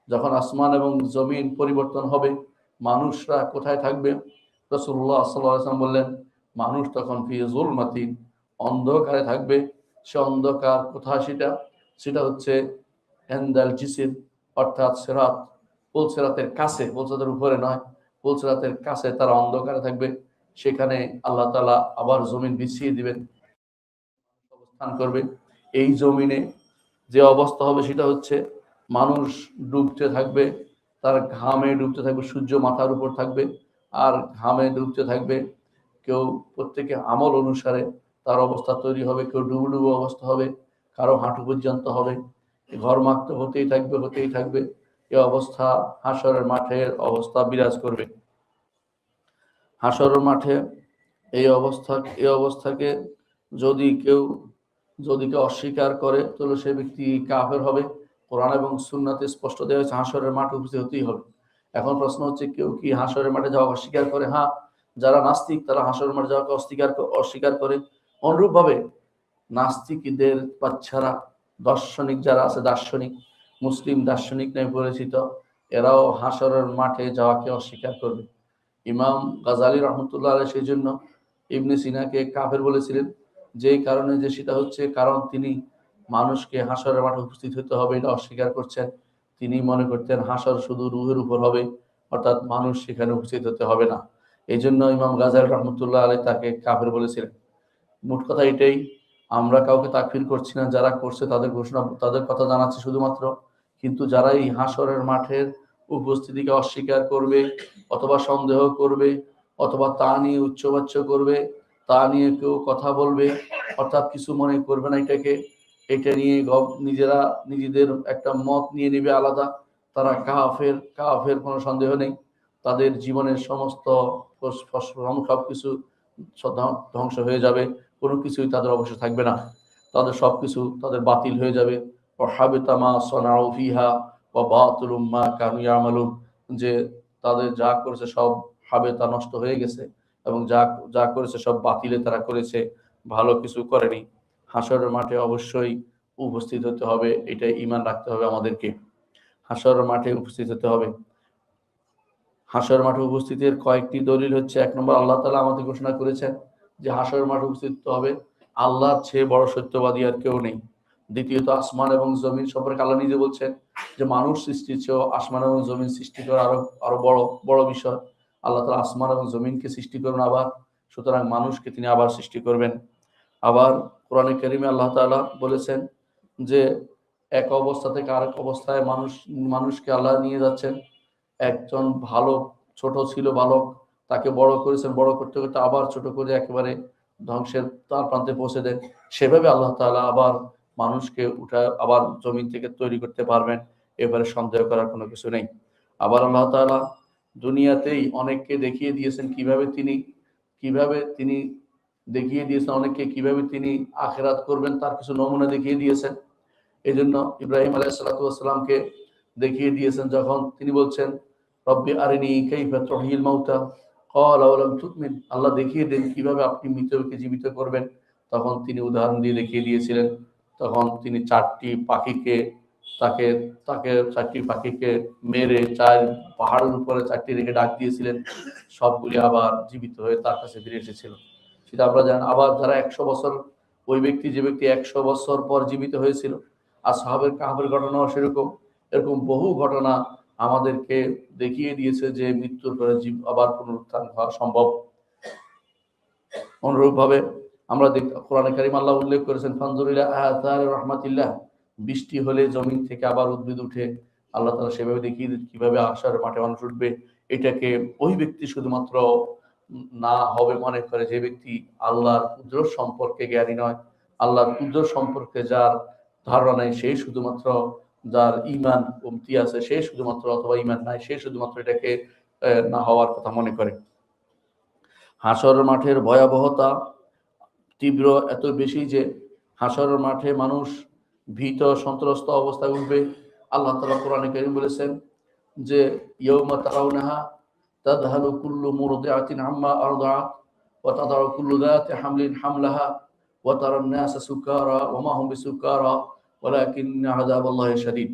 যখন আসমান এবং জমিন পরিবর্তন হবে, মানুষরা কোথায় থাকবে? রাসূলুল্লাহ সাল্লাল্লাহু আলাইহি ওয়াসাল্লাম বললেন, মানুষ তখন ফি যুলমাতিন, অন্ধকারে থাকবে। সে অন্ধকার কোথায়? সেটা হচ্ছে এন্দাল জিসির, অর্থাৎ সিরাত, পুলসিরাতের কাছে, পুলসিরাতের উপরে নয়, পুলসিরাতের কাছে তারা অন্ধকারে থাকবে। সেখানে আল্লাহ তাআলা আবার জমিন বিছিয়ে দিবেন, অবস্থান করবে। এই জমিনে যে অবস্থা হবে সেটা হচ্ছে মানুষ ডুবতে থাকবে, তার ঘামে ডুবতে থাকবে, সূর্য মাথার উপর থাকবে আর ঘামে ডুবতে থাকবে। কেউ প্রত্যেকে আমল অনুসারে তার অবস্থা তৈরি হবে, কেউ ডুবু ডুবু অবস্থা হবে, কারো হাঁটু পর্যন্ত হবে, ঘরমাক্ত হতেই থাকবে হতেই থাকবে। এ অবস্থা হাসরের মাঠের অবস্থা বিরাজ করবে। হাসরের মাঠে এই অবস্থাকে যদি কেউ অস্বীকার করে তাহলে সে ব্যক্তি কাফের হবে। কোরআন এবং সুন্নাতে স্পষ্ট দেওয়া হয়েছে হাসরের মাঠে উপস্থিত হতেই হবে। এখন প্রশ্ন হচ্ছে, কেউ কি হাসরের মাঠে যাওয়া অস্বীকার করে? হ্যাঁ, যারা নাস্তিক তারা হাসরের মাঠে যাওয়াকে অস্বীকার করে। অনুরূপভাবে নাস্তিকদের বাচ্চারা, দার্শনিক যারা আছে, দার্শনিক, মুসলিম দার্শনিক নামে পরিচিত, এরাও হাসরের মাঠে যাওয়াকে অস্বীকার করবে। ইমাম গাজালি রহমতুল্লাহ আলাইহি সেই জন্য ইবনে সিনাকে কাফের বলেছিলেন, যেই কারণে, যে সেটা হচ্ছে কারণ তিনি মানুষকে হাসরের মাঠে উপস্থিত হতে হবে এটা অস্বীকার করছেন। তিনি মনে করতেন হাসর শুধু রূহের উপর হবে, অর্থাৎ মানুষ সেখানে উপস্থিত হতে হবে না। এই জন্য ইমাম গাজালি রহমতুল্লাহ আলাইহি তাকে কাফের বলেছিলেন। মোট কথা এটাই, আমরা কাউকে তাকফির করছি না, যারা করছে তাদের ঘোষণা, তাদের কথা জানাচ্ছি শুধুমাত্র। কিন্তু যারা এই হাসরের মাঠের উপস্থিতিকে অস্বীকার করবে অথবা সন্দেহ করবে অথবা তা নিয়ে উচ্চবাচ্য করবে, তা নিয়ে কেউ কথা বলবে, অর্থাৎ কিছু মনে করবে না এটাকে, এটা নিয়ে নিজেরা নিজেদের একটা মত নিয়ে নেবে আলাদা, তারা কাফের। কাফের কোনো সন্দেহ নেই। তাদের জীবনের সমস্ত সবকিছু ধ্বংস হয়ে যাবে, কোনো কিছুই তাদের অবশ্য থাকবে না, তাদের সবকিছু তাদের বাতিল হয়ে যাবে। যে তাদের যা করেছে সব হাবেতা, নষ্ট হয়ে গেছে, এবং যা যা করেছে সব বাতিলে তারা করেছে, ভালো কিছু করেনি। হাসরের মাঠে অবশ্যই উপস্থিত হতে হবে, এটা ঈমান রাখতে হবে আমাদেরকে। হাসরের মাঠে উপস্থিত হতে হবে। হাসরের মাঠে উপস্থিতের কয়েকটি দলিল হচ্ছে, এক নম্বর, আল্লাহ তাআলা আমাদের ঘোষণা করেছেন যে হাসরের মাঠে উপস্থিত হতে হবে, আল্লাহর চেয়ে বড় সত্যবাদী আর কেউ নেই। দ্বিতীয়ত, আসমান এবং জমিন সম্পর্কে আল্লাহ নিজে বলছেন যে মানুষ সৃষ্টির চেয়েও আসমান এবং জমিন সৃষ্টি করা আরো বড় বড় বিষয়। আল্লাহ তাআলা আসমান এবং জমিনকে সৃষ্টি করবেন আবার, সুতরাং মানুষকে তিনি আবার সৃষ্টি করবেন। আবার কোরআনে কারিমে আল্লাহ তাআলা বলেছেন যে এক অবস্থা থেকে আরেক অবস্থায় মানুষকে আল্লাহ নিয়ে যাচ্ছেন। একজন ভালো ছোট ছিল বালক, তাকে বড় করেছেন, বড় করতে করতে আবার ছোট করে একেবারে ধ্বংসের তার প্রান্তে পৌঁছে দেন। সেভাবে আল্লাহ তাআলা আবার মানুষকে আবার জমিন থেকে তৈরি করতে পারবেন, এবারে সন্দেহ করার কোনো কিছু নেই। আবার আল্লাহ তাআলা দুনিয়াতেই অনেককে দেখিয়ে দিয়েছেন কিভাবে তিনি দেখিয়ে দিয়েছেন অনেককে কিভাবে তিনি আখিরাত করবেন, তার কিছু নমুনা দেখিয়ে দিয়েছেন। এই জন্য ইব্রাহিম আলাইহিস সালাতু ওয়াস সালামকে দেখিয়ে দিয়েছেন, যখন তিনি বলছেন রব্বি আরিনি কাইফা তুহিল মাউতা ক্বালা ওয়া লাম তুমিন, আল্লাহ দেখিয়ে দেন কিভাবে আপনি মৃতকে জীবিত করবেন। তখন তিনি উদাহরণ দিয়ে দেখিয়ে দিয়েছিলেন। তখন তিনি তাকে চারটি পাখিকে মেরে পাহাড়ের উপরে চারটি রেখে ডাক দিয়েছিলেন, সবগুলি আবার জীবিত হয়ে তার কাছে ফিরে এসেছিল। সেটা আমরা জানি। আবার যারা 100 বছর, যে ব্যক্তি 100 বছর পর জীবিত হয়েছিল, আসহাবের কাহফের ঘটনাও সেরকম। এরকম বহু ঘটনা আমাদেরকে দেখিয়ে দিয়েছে যে মৃত্যুর পরে আবার পুনরুত্থান হওয়া সম্ভব। অনুরূপভাবে আমরা কোরআনে কারিম আল্লাহ উল্লেখ করেছেন ফানজুর ইলা আথারি রাহমাতিল্লাহ, বৃষ্টি হলে জমিন থেকে আবার উদ্ভিদ উঠে, আল্লাহ তাআলা সেভাবে দেখিয়ে দিন কিভাবে আশার মাঠে মানুষ উঠবে। এটাকে ওই ব্যক্তি শুধুমাত্র না হবে মনে করে যে ব্যক্তি আল্লাহর কুদরত সম্পর্কে জ্ঞানী নয়, আল্লাহর কুদরত সম্পর্কে যার ধারণা নাই, সেই শুধুমাত্র, যার ঈমান কমতি আছে সেই শুধুমাত্র, অথবা ঈমান নাই সেই শুধুমাত্র এটাকে না হওয়ার কথা মনে করে। হাসর মাঠের ভয়াবহতা তীব্র এত বেশি যে হাসর মাঠে মানুষ ভীত সন্ত্রস্ত অবস্থায় উঠবে। আল্লাহ তাআলা কোরআনে কারীম বলেছেন যে ইয়াউমা তারাউনাহা তাযহালু কুল্লু মুরদিআতিন আম্মা আরদাআত ওয়া তাদাউ কুল্লু যাতি হামলিন হামলাহা ওয়া তারান নাসা সুকারা ওয়া মা হুম বিসুকারা ওয়ালাকিন্না আযাবাল্লাহি শাদীদ।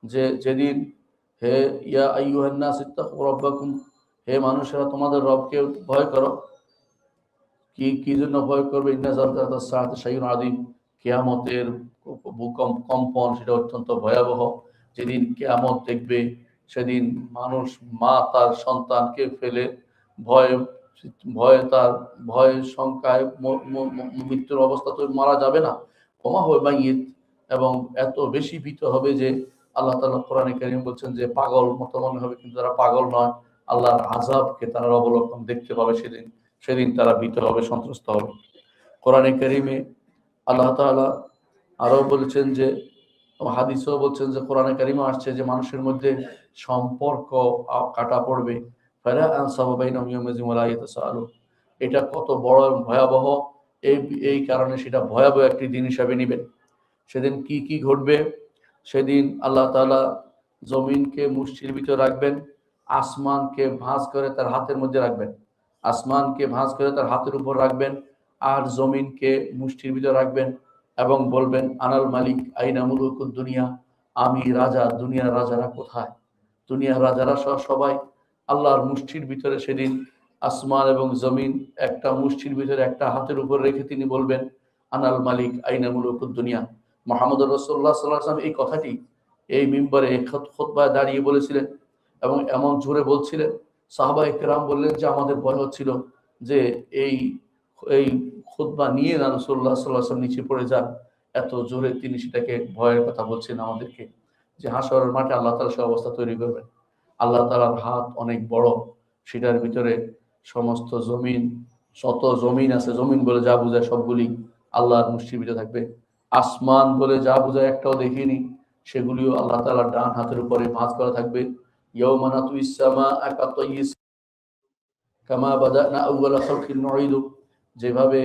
যে যেদিন, হে ইয়া আইয়ুহান নাস ইত্তাকু রাব্বাকুম, হে মানুষেরা তোমাদের রবকে ভয় করো। কি জন্য ভয় করবে? ইন্না যালজালাতাস সাআতি শাইউন আযীম, কিয়ামতের কম্পন সেটা অত্যন্ত ভয়াবহ। যেদিন কিয়ামত দেখবে সেদিন মানুষ মা তার সন্তানকে ফেলে ভয় ভয়ে তার ভয় শঙ্কায় মৃত্যুর অবস্থা তো মারা যাবে না, ওমা হবে মাইয়িত, এবং এত বেশি ভীত হবে যে আল্লাহ তাআলা কোরআনে কারীম বলছেন যে পাগল মতো মনে হবে, কিন্তু তারা পাগল নয়, আল্লাহর আযাবকে তারা অবলোকন দেখতে পাবে সেদিন। সেদিন তারা ভীত হবে, সন্ত্রস্ত হবে। কোরআনে কারীমে আল্লাহ তাআলা আরো বলেছেন যে, হাদিসও বলছেন যে, কোরআনে কারীমে আসছে যে মানুষের মধ্যে সম্পর্ক কাটা পড়বে। ফালা আনসাবা বাইনাহুম ইয়াওমাইযিন ওয়ালা ইয়াতাসাআলুন। এটা কত বড় এবং ভয়াবহ, এই কারণে সেটা ভয়াবহ একটি দিন হিসাবে নেবেন। সেদিন কি কি ঘটবে? সেদিন আল্লাহ তাআলা জমিনকে মুষ্টির ভিতর রাখবেন, আসমানকে ভাঁজ করে তার হাতের মধ্যে রাখবেন, আসমানকে ভাঁজ করে তার হাতের উপর রাখবেন, আর জমিনকে মুষ্টির ভিতর রাখবেন, এবং বলবেন আনাল মালিক আইনা মুলুকুদ দুনিয়া, আমি রাজা, দুনিয়ার রাজারা কোথায়? দুনিয়ার রাজারা সবাই আল্লাহর মুষ্টির ভিতরে। সেদিন আসমান এবং জমিন একটা মুষ্টির ভিতরে একটা হাতের উপর রেখে তিনি বলবেন আনাল মালিক আইনা মুলুকুদ দুনিয়া। মুহাম্মদুর রাসূলুল্লাহ সাল্লাল্লাহু আলাইহি ওয়াসাল্লাম এই কথাটি এই মিম্বরে খুতবায় দাঁড়িয়ে বলেছিলেন, এবং এমন জোরে বলছিলেন, সাহাবায়ে কেরাম বললেন যে আমাদের ভয় হচ্ছিল যে এই এই খুতবা নিয়ে না রাসূলুল্লাহ সাল্লাল্লাহু আলাইহি ওয়াসাল্লাম নিচে পড়ে যান, এত জোরে তিনি সেটাকে ভয়ের কথা বলছেন আমাদেরকে, যে হাসরের মাঠে আল্লাহ তাআলা সে অবস্থা তৈরি করবেন। আল্লাহ তাআলার হাত অনেক বড়, সেটার ভিতরে সমস্ত জমিন, শত জমিন আছে, জমিন বলে যা বোঝায় সবগুলি আল্লাহর মুষ্টির ভিতরে থাকবে। আসমান বলে যা বোঝায় একটাও দেখিনি, সেগুলিও আল্লাহ তাআলার ডান হাতের উপরে ভাঁজ করা থাকবে। ইয়াউমা নাতুইস সামাআ কাতাইয়িস কামা বাদানা আউওয়ালা খালকিন নুঈদু, যেভাবে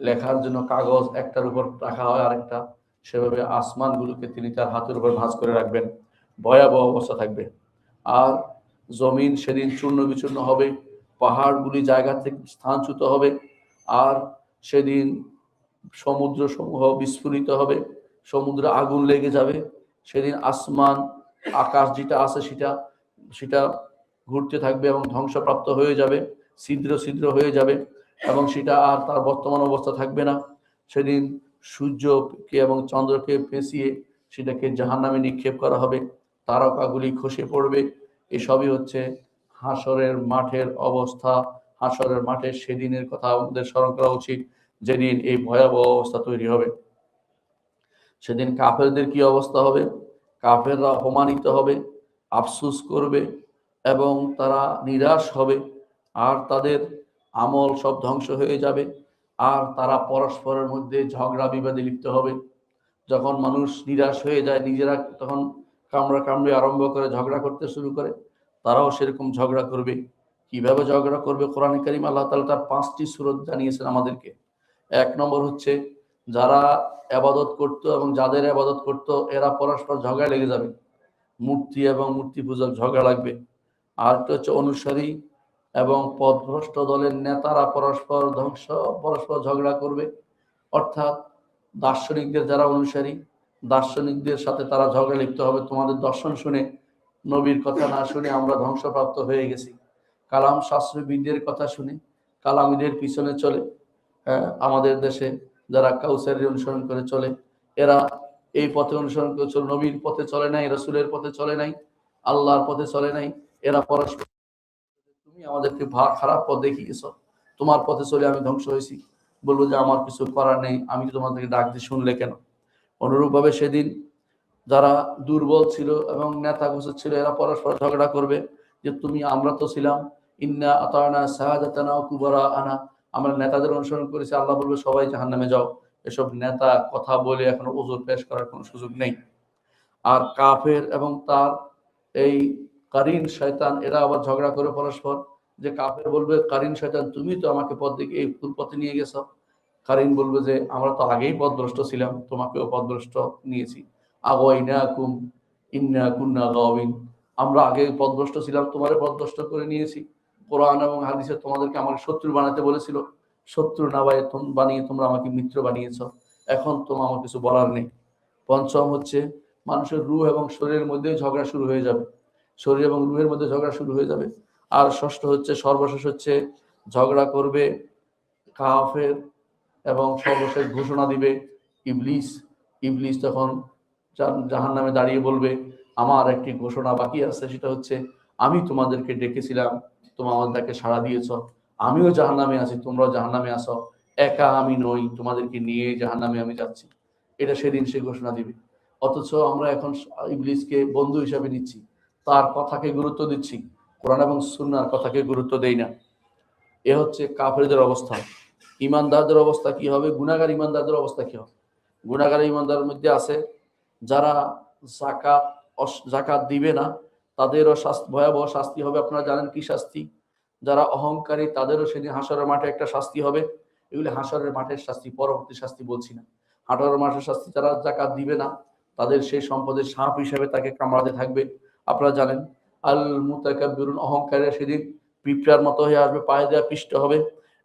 লেখার জন্য কাগজ একটার উপর রাখা হয় আরেকটা, সেভাবে আসমানগুলোকে তিনি তার হাতের উপর ভাঁজ করে রাখবেন। ভয়াবহ অবস্থা থাকবে। আর জমিন সেদিন চূর্ণ বিচূর্ণ হবে, পাহাড়গুলি জায়গা থেকে স্থানচ্যুত হবে, আর সেদিন সমুদ্র সমূহ বিস্ফোরিত হবে, সমুদ্রে আগুন লেগে যাবে। সেদিন আসমান, আকাশ যেটা আছে সেটা সেটা ঘুরতে থাকবে এবং ধ্বংসপ্রাপ্ত হয়ে যাবে, ছিদ্র ছিদ্র হয়ে যাবে, এবং সেটা আর তার বর্তমান অবস্থা থাকবে না। সেদিন সূর্যকে এবং চন্দ্রকে পেঁচিয়ে সেটাকে জাহান্নামে নিক্ষেপ করা হবে, তারকাগুলি খসে পড়বে। এসবই হচ্ছে হাসরের মাঠের অবস্থা। হাসরের মাঠের সেদিনের কথা আমাদের স্মরণ করা উচিত, যেদিন এই ভয়াবহ অবস্থা তৈরি হবে। সেদিন কাফেরদের কি অবস্থা হবে? কাফেররা অপমানিত হবে, আফসোস করবে, এবং তারা নিরাশ হবে, আর তাদের আমল সব ধ্বংস হয়ে যাবে, আর তারা পরস্পরের মধ্যে ঝগড়া বিবাদে লিপ্ত হবে। যখন মানুষ নিরাশ হয়ে যায়, নিজেরা তখন কামড়া কামড়ি আরম্ভ করে ঝগড়া করতে শুরু করে, তারাও সেরকম ঝগড়া করবে। কিভাবে ঝগড়া করবে? কোরআনে কারীম আল্লাহ তাআলা তার 5টি সূরত জানিয়েছেন আমাদেরকে। এক নম্বর হচ্ছে, যারা আবাদত করত এবং যাদের আবাদত করত এরা পরস্পর ঝগড়ায় লেগে যাবে, মূর্তি এবং মূর্তি পূজক ঝগড়া লাগবে। আর একটা হচ্ছে অনুসারী এবং পথভ্রষ্ট দলের নেতারা পরস্পর ঝগড়া করবে। অর্থাৎ দার্শনিকদের যারা অনুসারী, দার্শনিকদের সাথে তারা ঝগড়া লিপ্ত হবে, তোমাদের দর্শন শুনে, নবীর কথা না শুনে আমরা ধ্বংসপ্রাপ্ত হয়ে গেছি। কালাম শাস্ত্রবিদদের কথা শুনে কালামীদের পিছনে চলে। আমাদের দেশে যারা কাউসারের অনুসরণ করে চলে, এরা এই পথে অনুসরণ করে চলে, নবীর পথে চলে নাই, রাসূলের পথে চলে নাই, আল্লাহর পথে চলে নাই। এরা পরস্পর, তুমি আমাদেরকে খারাপ পথ দেখিয়েছ, তোমার পথে চলে আমি ধ্বংস হয়েছি। বলবো যে আমার কিছু করার নেই, আমি তো তোমাদেরকে ডাক দিয়ে শুনলে কেন। অনুরূপভাবে সেদিন যারা দুর্বল ছিল এবং নেতা ঘোষক ছিল এরা পরস্পর ঝগড়া করবে যে তুমি আমরা তো ছিলাম ইন্না আতানা সাহাদাতানা কুবারা আনা, আমরা নেতাদের অনুসরণ করেছি, আল্লাহ বলবে সবাই জাহান্নামে যাও। এসব নেতা কথা বলে এখন ওজোর পেশ করার কোনো সুযোগ নেই। আর কাফের এবং তার এই কারিন শয়তান এরা আবার ঝগড়া করে পরস্পর, যে কাফের বলবে কারিন শয়তান তুমি তো আমাকে পথ দিকে এই ভুল পথে নিয়ে গেছো। কারিন বলবে যে আমরা তো আগেই পথভ্রষ্ট ছিলাম, তোমাকেও পথভ্রষ্ট নিয়েছি। আগাইনাকুম ইন্না কুন্না গাওয়িন, আমরা আগে পথভ্রষ্ট ছিলাম, তোমারে পথভ্রষ্ট করে নিয়েছি। কোরআন এবং হাদিসে তোমাদেরকে আমাকে শত্রু বানাতে বলেছিল, শত্রু না বানিয়ে তোমরা আমাকে মিত্র বানিয়েছ, এখন তোমার আমার কিছু বলার নেই। পঞ্চম হচ্ছে মানুষের রূহ এবং শরীরের মধ্যে ঝগড়া শুরু হয়ে যাবে, শরীর এবং রূহের মধ্যে ঝগড়া শুরু হয়ে যাবে। আর ষষ্ঠ হচ্ছে সর্বশেষ হচ্ছে ঝগড়া করবে কাফের এবং সর্বশেষ ঘোষণা দিবে ইবলিস। ইবলিস তখন জাহান্নামে দাঁড়িয়ে বলবে আমার একটি ঘোষণা বাকি আছে, সেটা হচ্ছে আমি তোমাদেরকে ডেকেছিলাম, তোমরা আমাদেরকে সাড়া দিয়েছ, আমিও জাহান্নামে আছি, তোমরাও জাহান্নামে আসো, একা আমি নই, তোমাদেরকে নিয়ে জাহান্নামে আমি যাচ্ছি। এটা সেদিন সে ঘোষণা দিবে। অথচ আমরা এখন ইবলিসকে বন্ধু হিসাবে নিচ্ছি, তার কথাকে গুরুত্ব দিচ্ছি, কোরআন এবং সুন্নাহর কথাকে গুরুত্ব দেই না। এ হচ্ছে কাফেরদের অবস্থা। ইমানদারদের অবস্থা কি হবে? গুনাহগার ইমানদারদের অবস্থা কি হবে? গুনাহগার ইমানদারের মধ্যে আছে যারা জাকাত দিবে না, তাদেরও ভয়াবহ শাস্তি হবে। আপনারা জানেন কি শাস্তি? যারা অহংকারী তাদেরও সেদিন হাসরের মাঠে একটা শাস্তি হবে। এগুলি হাসরের মাঠের শাস্তি, পরবর্তী শাস্তি বলছি না। হাসরের মাঠের শাস্তি, যারা জাকাত দিবে না তাদের সেই সম্পদের সাপ হিসেবে তাকে কামড়াতে থাকবে। আপনারা জানেন আল মুতাকাব্বিরুন, অহংকারীরা সেদিন পিঁপড়ার মতো হয়ে আসবে, পায়ে দেওয়া পিষ্ট হবে।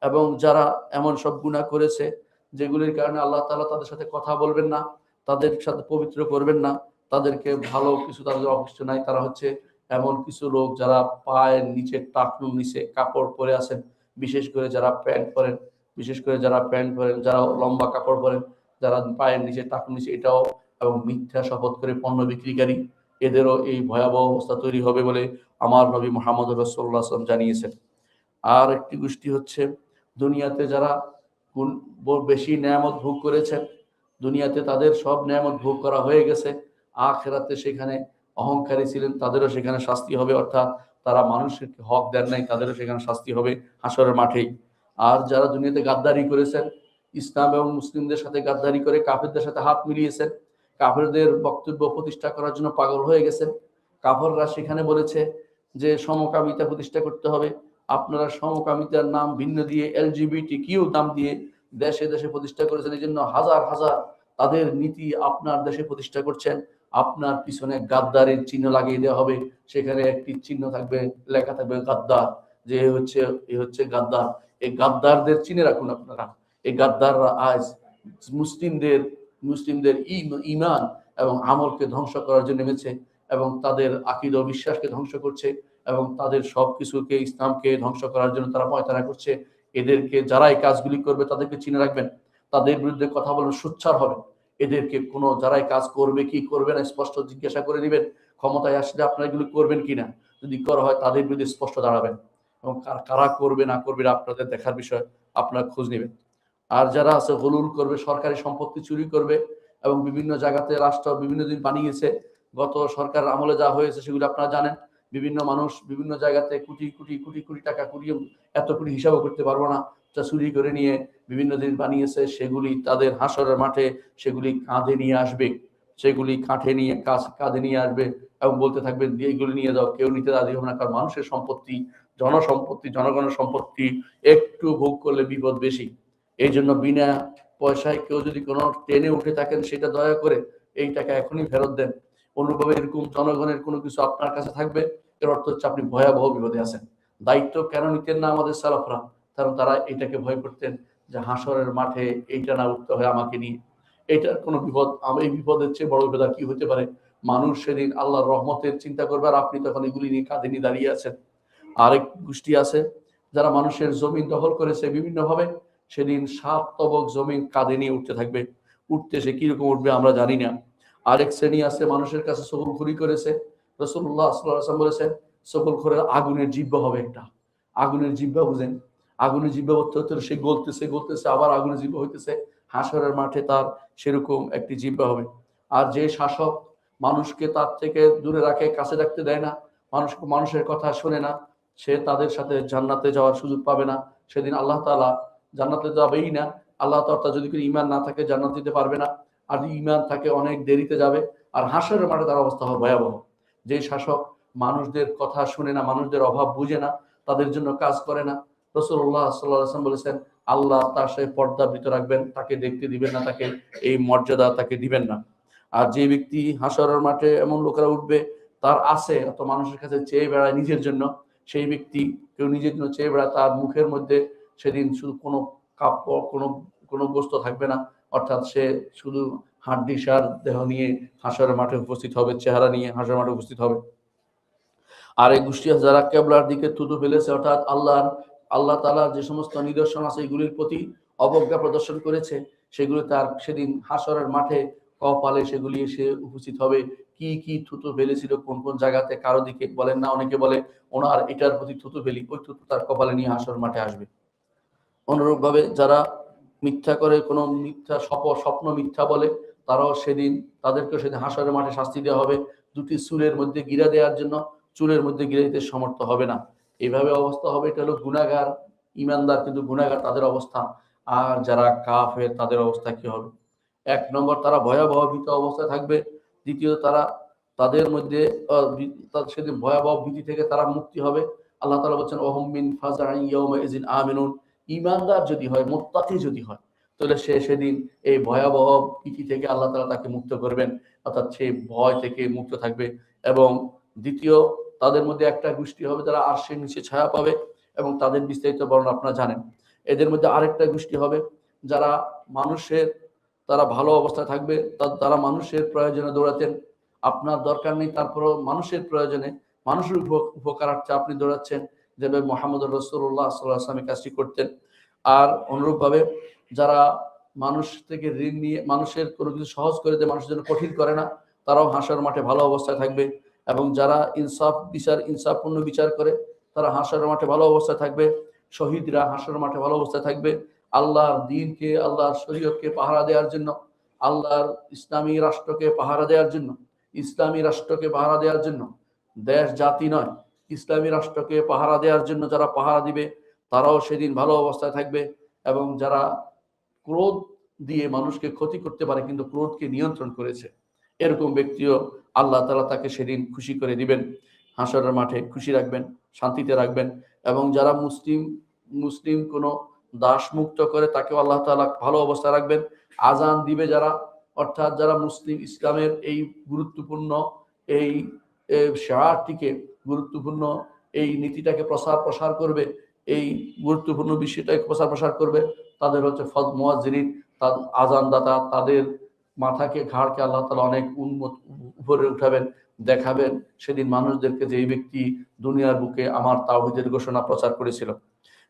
এবং যারা এমন সব গুনাহ করেছে যেগুলির কারণে আল্লাহ তাআলা তাদের সাথে কথা বলবেন না, তাদের সাথে পবিত্র করবেন না, তাদেরকে ভালো কিছু তাদের অবশিষ্ট নাই, তারা হচ্ছে এমন কিছু লোক যারা পায়ের নিচে টাকনুর নিচে কাপড় পরে আছেন, বিশেষ করে যারা প্যান্ট পরেন, যারা লম্বা কাপড় পরেন, যারা পায়ের নিচে টাকনুর নিচে, এটাও, এবং মিথ্যা শপথ করে পণ্য বিক্রিকারী, এদেরও এই ভয়াবহ অবস্থা তৈরি হবে বলে আমার নবী মুহাম্মদ রাসূলুল্লাহ সাল্লাল্লাহু আলাইহি ওয়াসাল্লাম জানিয়েছেন। আর একটি গোষ্ঠী হচ্ছে দুনিয়াতে যারা বেশি নেয়ামত ভোগ করেছেন, দুনিয়াতে তাদের সব নেয়ামত ভোগ করা হয়ে গেছে, আখিরাতে সেখানে অহংকারী ছিলেন, তাদেরও সেখানে শাস্তি হবে। অর্থাৎ তারা মানুষের হক দেন নাই, তাদেরও সেখানে শাস্তি হবে হাসরের মাঠেই। আর যারা দুনিয়াতে গাদ্দারি করেছেন, ইসলাম এবং মুসলিমদের সাথে গাদ্দারি করে কাফেরদের সাথে হাত মিলিয়েছেন, কাফেরদের বক্তব্য প্রতিষ্ঠা করার জন্য পাগল হয়ে গেছেন। কাফেররা সেখানে বলেছে যে সমকামিতা প্রতিষ্ঠা করতে হবে, আপনারা সমকামিতার নাম ভিন্ন দিয়ে এলজিবিটি কিউ নাম দিয়ে দেশে দেশে প্রতিষ্ঠা করেছেন, এই জন্য হাজার হাজার তাদের নীতি আপনার দেশে প্রতিষ্ঠা করছেন। আপনার পিছনে গাদ্দারের চিহ্ন লাগিয়ে দেওয়া হবে, সেখানে একটি চিহ্ন থাকবে, লেখা থাকবে গাদ্দার, যে এ হচ্ছে গাদ্দার। এই গাদ্দারদের চিনে রাখুন আপনারা। এই গাদ্দাররা আজ মুসলিমদের মুসলিমদের ঈমান এবং আমলকে ধ্বংস করার জন্য নেমেছে, এবং তাদের আকীদা ও বিশ্বাসকে ধ্বংস করছে, এবং তাদের সবকিছুকে ইসলামকে ধ্বংস করার জন্য তারা পয়তারা করছে। এদেরকে যারা এই কাজগুলি করবে তাদেরকে চিনে রাখবেন, তাদের বিরুদ্ধে কথা বলবেন, সোচ্চার হবেন। এদেরকে কোনো যারাই কাজ করবে কি করবে না স্পষ্ট জিজ্ঞাসা করে দিবেন, ক্ষমতায় আসলে আপনারা এগুলি করবেন কিনা, যদি করা হয় তাদের বিরুদ্ধে স্পষ্ট দাঁড়াবেন, এবং কারা করবে না করবে আপনাদের দেখার বিষয়, আপনারা খোঁজ নেবেন। আর যারা আছে গলুল করবে, সরকারি সম্পত্তি চুরি করবে, এবং বিভিন্ন জায়গাতে রাষ্ট্র বিভিন্ন দিন বানিয়েছে, গত সরকার আমলে যা হয়েছে সেগুলো আপনারা জানেন। বিভিন্ন মানুষ বিভিন্ন জায়গাতে কোটি কোটি কোটি কোটি টাকা কুড়িয়ে, এত কোটি হিসাবও করতে পারবো না, যা চুরি করে নিয়ে বিভিন্ন দিন বানিয়েছে, সেগুলি তাদের হাসরের মাঠে সেগুলি কাঁধে নিয়ে আসবে, সেগুলি কাঁধে নিয়ে আসবে, এবং বলতে থাকবেন এইগুলি নিয়ে যাও, কেউ নিতে রাজি হবে না, কারণ মানুষের সম্পত্তি, জনসম্পত্তি, জনগণের সম্পত্তি একটু ভোগ করলে বিপদ বেশি। এই জন্য বিনা পয়সায় কেউ যদি কোনো ট্রেনে উঠে থাকেন, সেটা দয়া করে এই টাকা এখনই ফেরত দেন। অনুরূপভাবে এরকম জনগণের কোনো কিছু আপনার কাছে থাকবে, এর অর্থ হচ্ছে আপনি ভয়াবহ বিপদে আছেন। দায়িত্ব কেন নিতেন না আমাদের সালাফরা? কারণ তারা এটাকে ভয় করতেন যে হাসরের মাঠে এইটা না উঠতে হয় আমাকে নিয়ে, এইটার কোনো বিপদ, এই বিপদের চেয়ে বড় বিপদ আর কি হতে পারে? মানুষ সেদিন আল্লাহর রহমতের চিন্তা করবে, আর আপনি তখন এগুলি নিয়ে কাঁধে নিয়ে দাঁড়িয়ে আছেন। আরেক গোষ্ঠী আছে যারা মানুষের জমিন দখল করেছে বিভিন্ন ভাবে, সেদিন 7 তবক জমিন কাঁধে নিয়ে উঠতে থাকবে, উঠতে সে কিরকম উঠবে আমরা জানি না। আরেক শ্রেণী আছে মানুষের কাছে সবলখুরি করেছে, রাসূলুল্লাহ সাল্লাল্লাহু আলাইহি ওয়াসাল্লাম বলেছেন সবলখোরের আগুনের জিহ্বা হবে একটা, আগুনের জিহ্বা বুঝেন, আগুনে জিব্বা হতে হতে সে গলতেছে গলতেছে, আবার আগুনে জিব্বা হইতেছে। হাসরের মাঠে তার সেরকম একটি জিব্বা হবে। আর যে শাসক মানুষকে তার থেকে দূরে রাখে, কাছে রাখতে দেয় না, মানুষের কথা শোনে না, সে তাদের সাথে জান্নাতে যাওয়ার সুযোগ পাবে না। সেদিন আল্লাহ তাআলা জান্নাতে যাবেই না। আল্লাহ তাআলা যদি কোনো ঈমান না থাকে জান্নাত দিতে পারবে না, আর যদি ঈমান থাকে অনেক দেরিতে যাবে। আর হাসরের মাঠে তার অবস্থা হবে ভয়াবহ। যে শাসক মানুষদের কথা শুনে না, মানুষদের অভাব বুঝে না, তাদের জন্য কাজ করে না, রাসূলুল্লাহ সাল্লাল্লাহু আলাইহি ওয়াসাল্লাম বলেছেন আল্লাহ তার সাথে পর্দাবৃত রাখবেন, তাকে দেখতে দিবেন না, তাকে এই মর্যাদা তাকে দিবেন না। আর যে ব্যক্তি হাসরের মাঠে এমন লোকেরা উঠবে তার আছে অত মানুষের কাছে চেয়ে বেড়ায় নিজের জন্য, সেই ব্যক্তি কেউ নিজের জন্য চেয়ে বেড়ায়, তার মুখের মধ্যে সেদিন শুধু কোনো কাপড় কোনো বস্তু থাকবে না, অর্থাৎ সে শুধু হাড্ডি সার দেহ নিয়ে হাসরের মাঠে উপস্থিত হবে, চেহারা নিয়ে হাসরের মাঠে উপস্থিত হবে। আর এই গোষ্ঠী যারা কেবলার দিকে থুতু ফেলেছে, অর্থাৎ আল্লাহ তাআলার যে সমস্ত নিদর্শন আছে এগুলির প্রতি অবজ্ঞা প্রদর্শন করেছে, সেগুলি তার সেদিন হাসরের মাঠে কপালে সেগুলি এসে উপস্থিত হবে। কি কি থুতু ফেলেছিল, কোন কোন জায়গাতে, কারো দিকে বলেন না, অনেকে বলে ওনার এটার প্রতি থুতু ফেলি, ওই থুতু তার কপালে নিয়ে হাসরের মাঠে আসবে। অনুরূপ ভাবে যারা মিথ্যা করে, কোনো মিথ্যা স্বপ্ন মিথ্যা বলে, তারাও সেদিন তাদেরকে সেদিন হাসরের মাঠে শাস্তি দেওয়া হবে। দুটি চুলের মধ্যে গিরা দেওয়ার জন্য চুলের মধ্যে গিরা দিতে সমর্থ হবে না। এইভাবে অবস্থা হবে। এটা হলো গুনাহগার। ইমানদার কিন্তু গুনাহগার তাদের অবস্থা। আর যারা কাফের তাদের অবস্থা কি হবে? এক নম্বর, তারা ভয়াবহ ভীত অবস্থায় থাকবে। দ্বিতীয়, তাদের মধ্যে সেদিন ভয়াবহ ভীতি থেকে তারা মুক্তি হবে। আল্লাহ তাআলা বলছেন ওহুম মিন ফাজাইন ইয়াউমাইযিন আমিনুন। ঈমানদার যদি হয়, মুত্তাকি যদি হয়, তাহলে সে সেদিন এই ভয়াবহ ভীতি থেকে আল্লাহ তাআলা তাকে মুক্ত করবেন, অর্থাৎ সে ভয় থেকে মুক্ত থাকবে। এবং দ্বিতীয়, তাদের মধ্যে একটা গোষ্ঠী হবে যারা আরশের নিচে ছায়া পাবে, এবং তাদের বিস্তারিত বর্ণনা আপনারা জানেন। এদের মধ্যে আরেকটা গোষ্ঠী হবে যারা তারা ভালো অবস্থায় থাকবে, তারা মানুষের প্রয়োজনে দৌড়াতেন। আপনার দরকার নেই, তারপরও মানুষের প্রয়োজনে, মানুষের উপকারার্থে আপনি দৌড়াচ্ছেন, যেভাবে মুহাম্মদুর রাসূলুল্লাহ সাল্লাল্লাহু আলাইহি ওয়াসাল্লাম কাজটি করতেন। আর অনুরূপভাবে যারা মানুষ থেকে ঋণ নিয়ে মানুষের কোনো কিছু সহজ করে দেয়, মানুষের জন্য কঠিন করে না, তারাও হাসরের মাঠে ভালো অবস্থায় থাকবে। এবং যারা ইনসাফপূর্ণ বিচার করে, তারা হাসরের মাঠে ভালো অবস্থায় থাকবে। শহীদরা হাসরের মাঠে ভালো অবস্থায় থাকবে। আল্লাহর দ্বীনকে, আল্লাহর শরীয়তকে পাহারা দেওয়ার জন্য, আল্লাহর ইসলামী রাষ্ট্রকে পাহারা দেওয়ার জন্য, ইসলামী রাষ্ট্রকে পাহারা দেওয়ার জন্য, দেশ জাতি নয়, ইসলামী রাষ্ট্রকে পাহারা দেওয়ার জন্য যারা পাহারা দিবে, তারাও সেদিন ভালো অবস্থায় থাকবে। এবং যারা ক্রোধ দিয়ে মানুষকে ক্ষতি করতে পারে কিন্তু ক্রোধকে নিয়ন্ত্রণ করেছে, এরকম ব্যক্তিও আল্লাহ তাআলা তাকে সেদিন খুশি করে দিবেন, হাসরের মাঠে খুশি রাখবেন, শান্তিতে রাখবেন। এবং যারা মুসলিম কোনো দাস মুক্ত করে, তাকেও আল্লাহ তাআলা ভালো অবস্থায় রাখবেন। আজান দিবে যারা, অর্থাৎ যারা মুসলিম ইসলামের এই গুরুত্বপূর্ণ এই শাহটিকে, গুরুত্বপূর্ণ এই নীতিটাকে প্রসার করবে, এই গুরুত্বপূর্ণ বিষয়টাকে প্রসার করবে, তাদের হচ্ছে মুয়াজ্জিরিন, আজানদাতা। তাদের ঘাড়কে আল্লাহ তাআলা অনেক উপরে উঠাবেন, দেখাবেন সেদিন মানুষদেরকে যে এই ব্যক্তি দুনিয়ার বুকে আমার তাওহীদের ঘোষণা প্রচার করেছিল।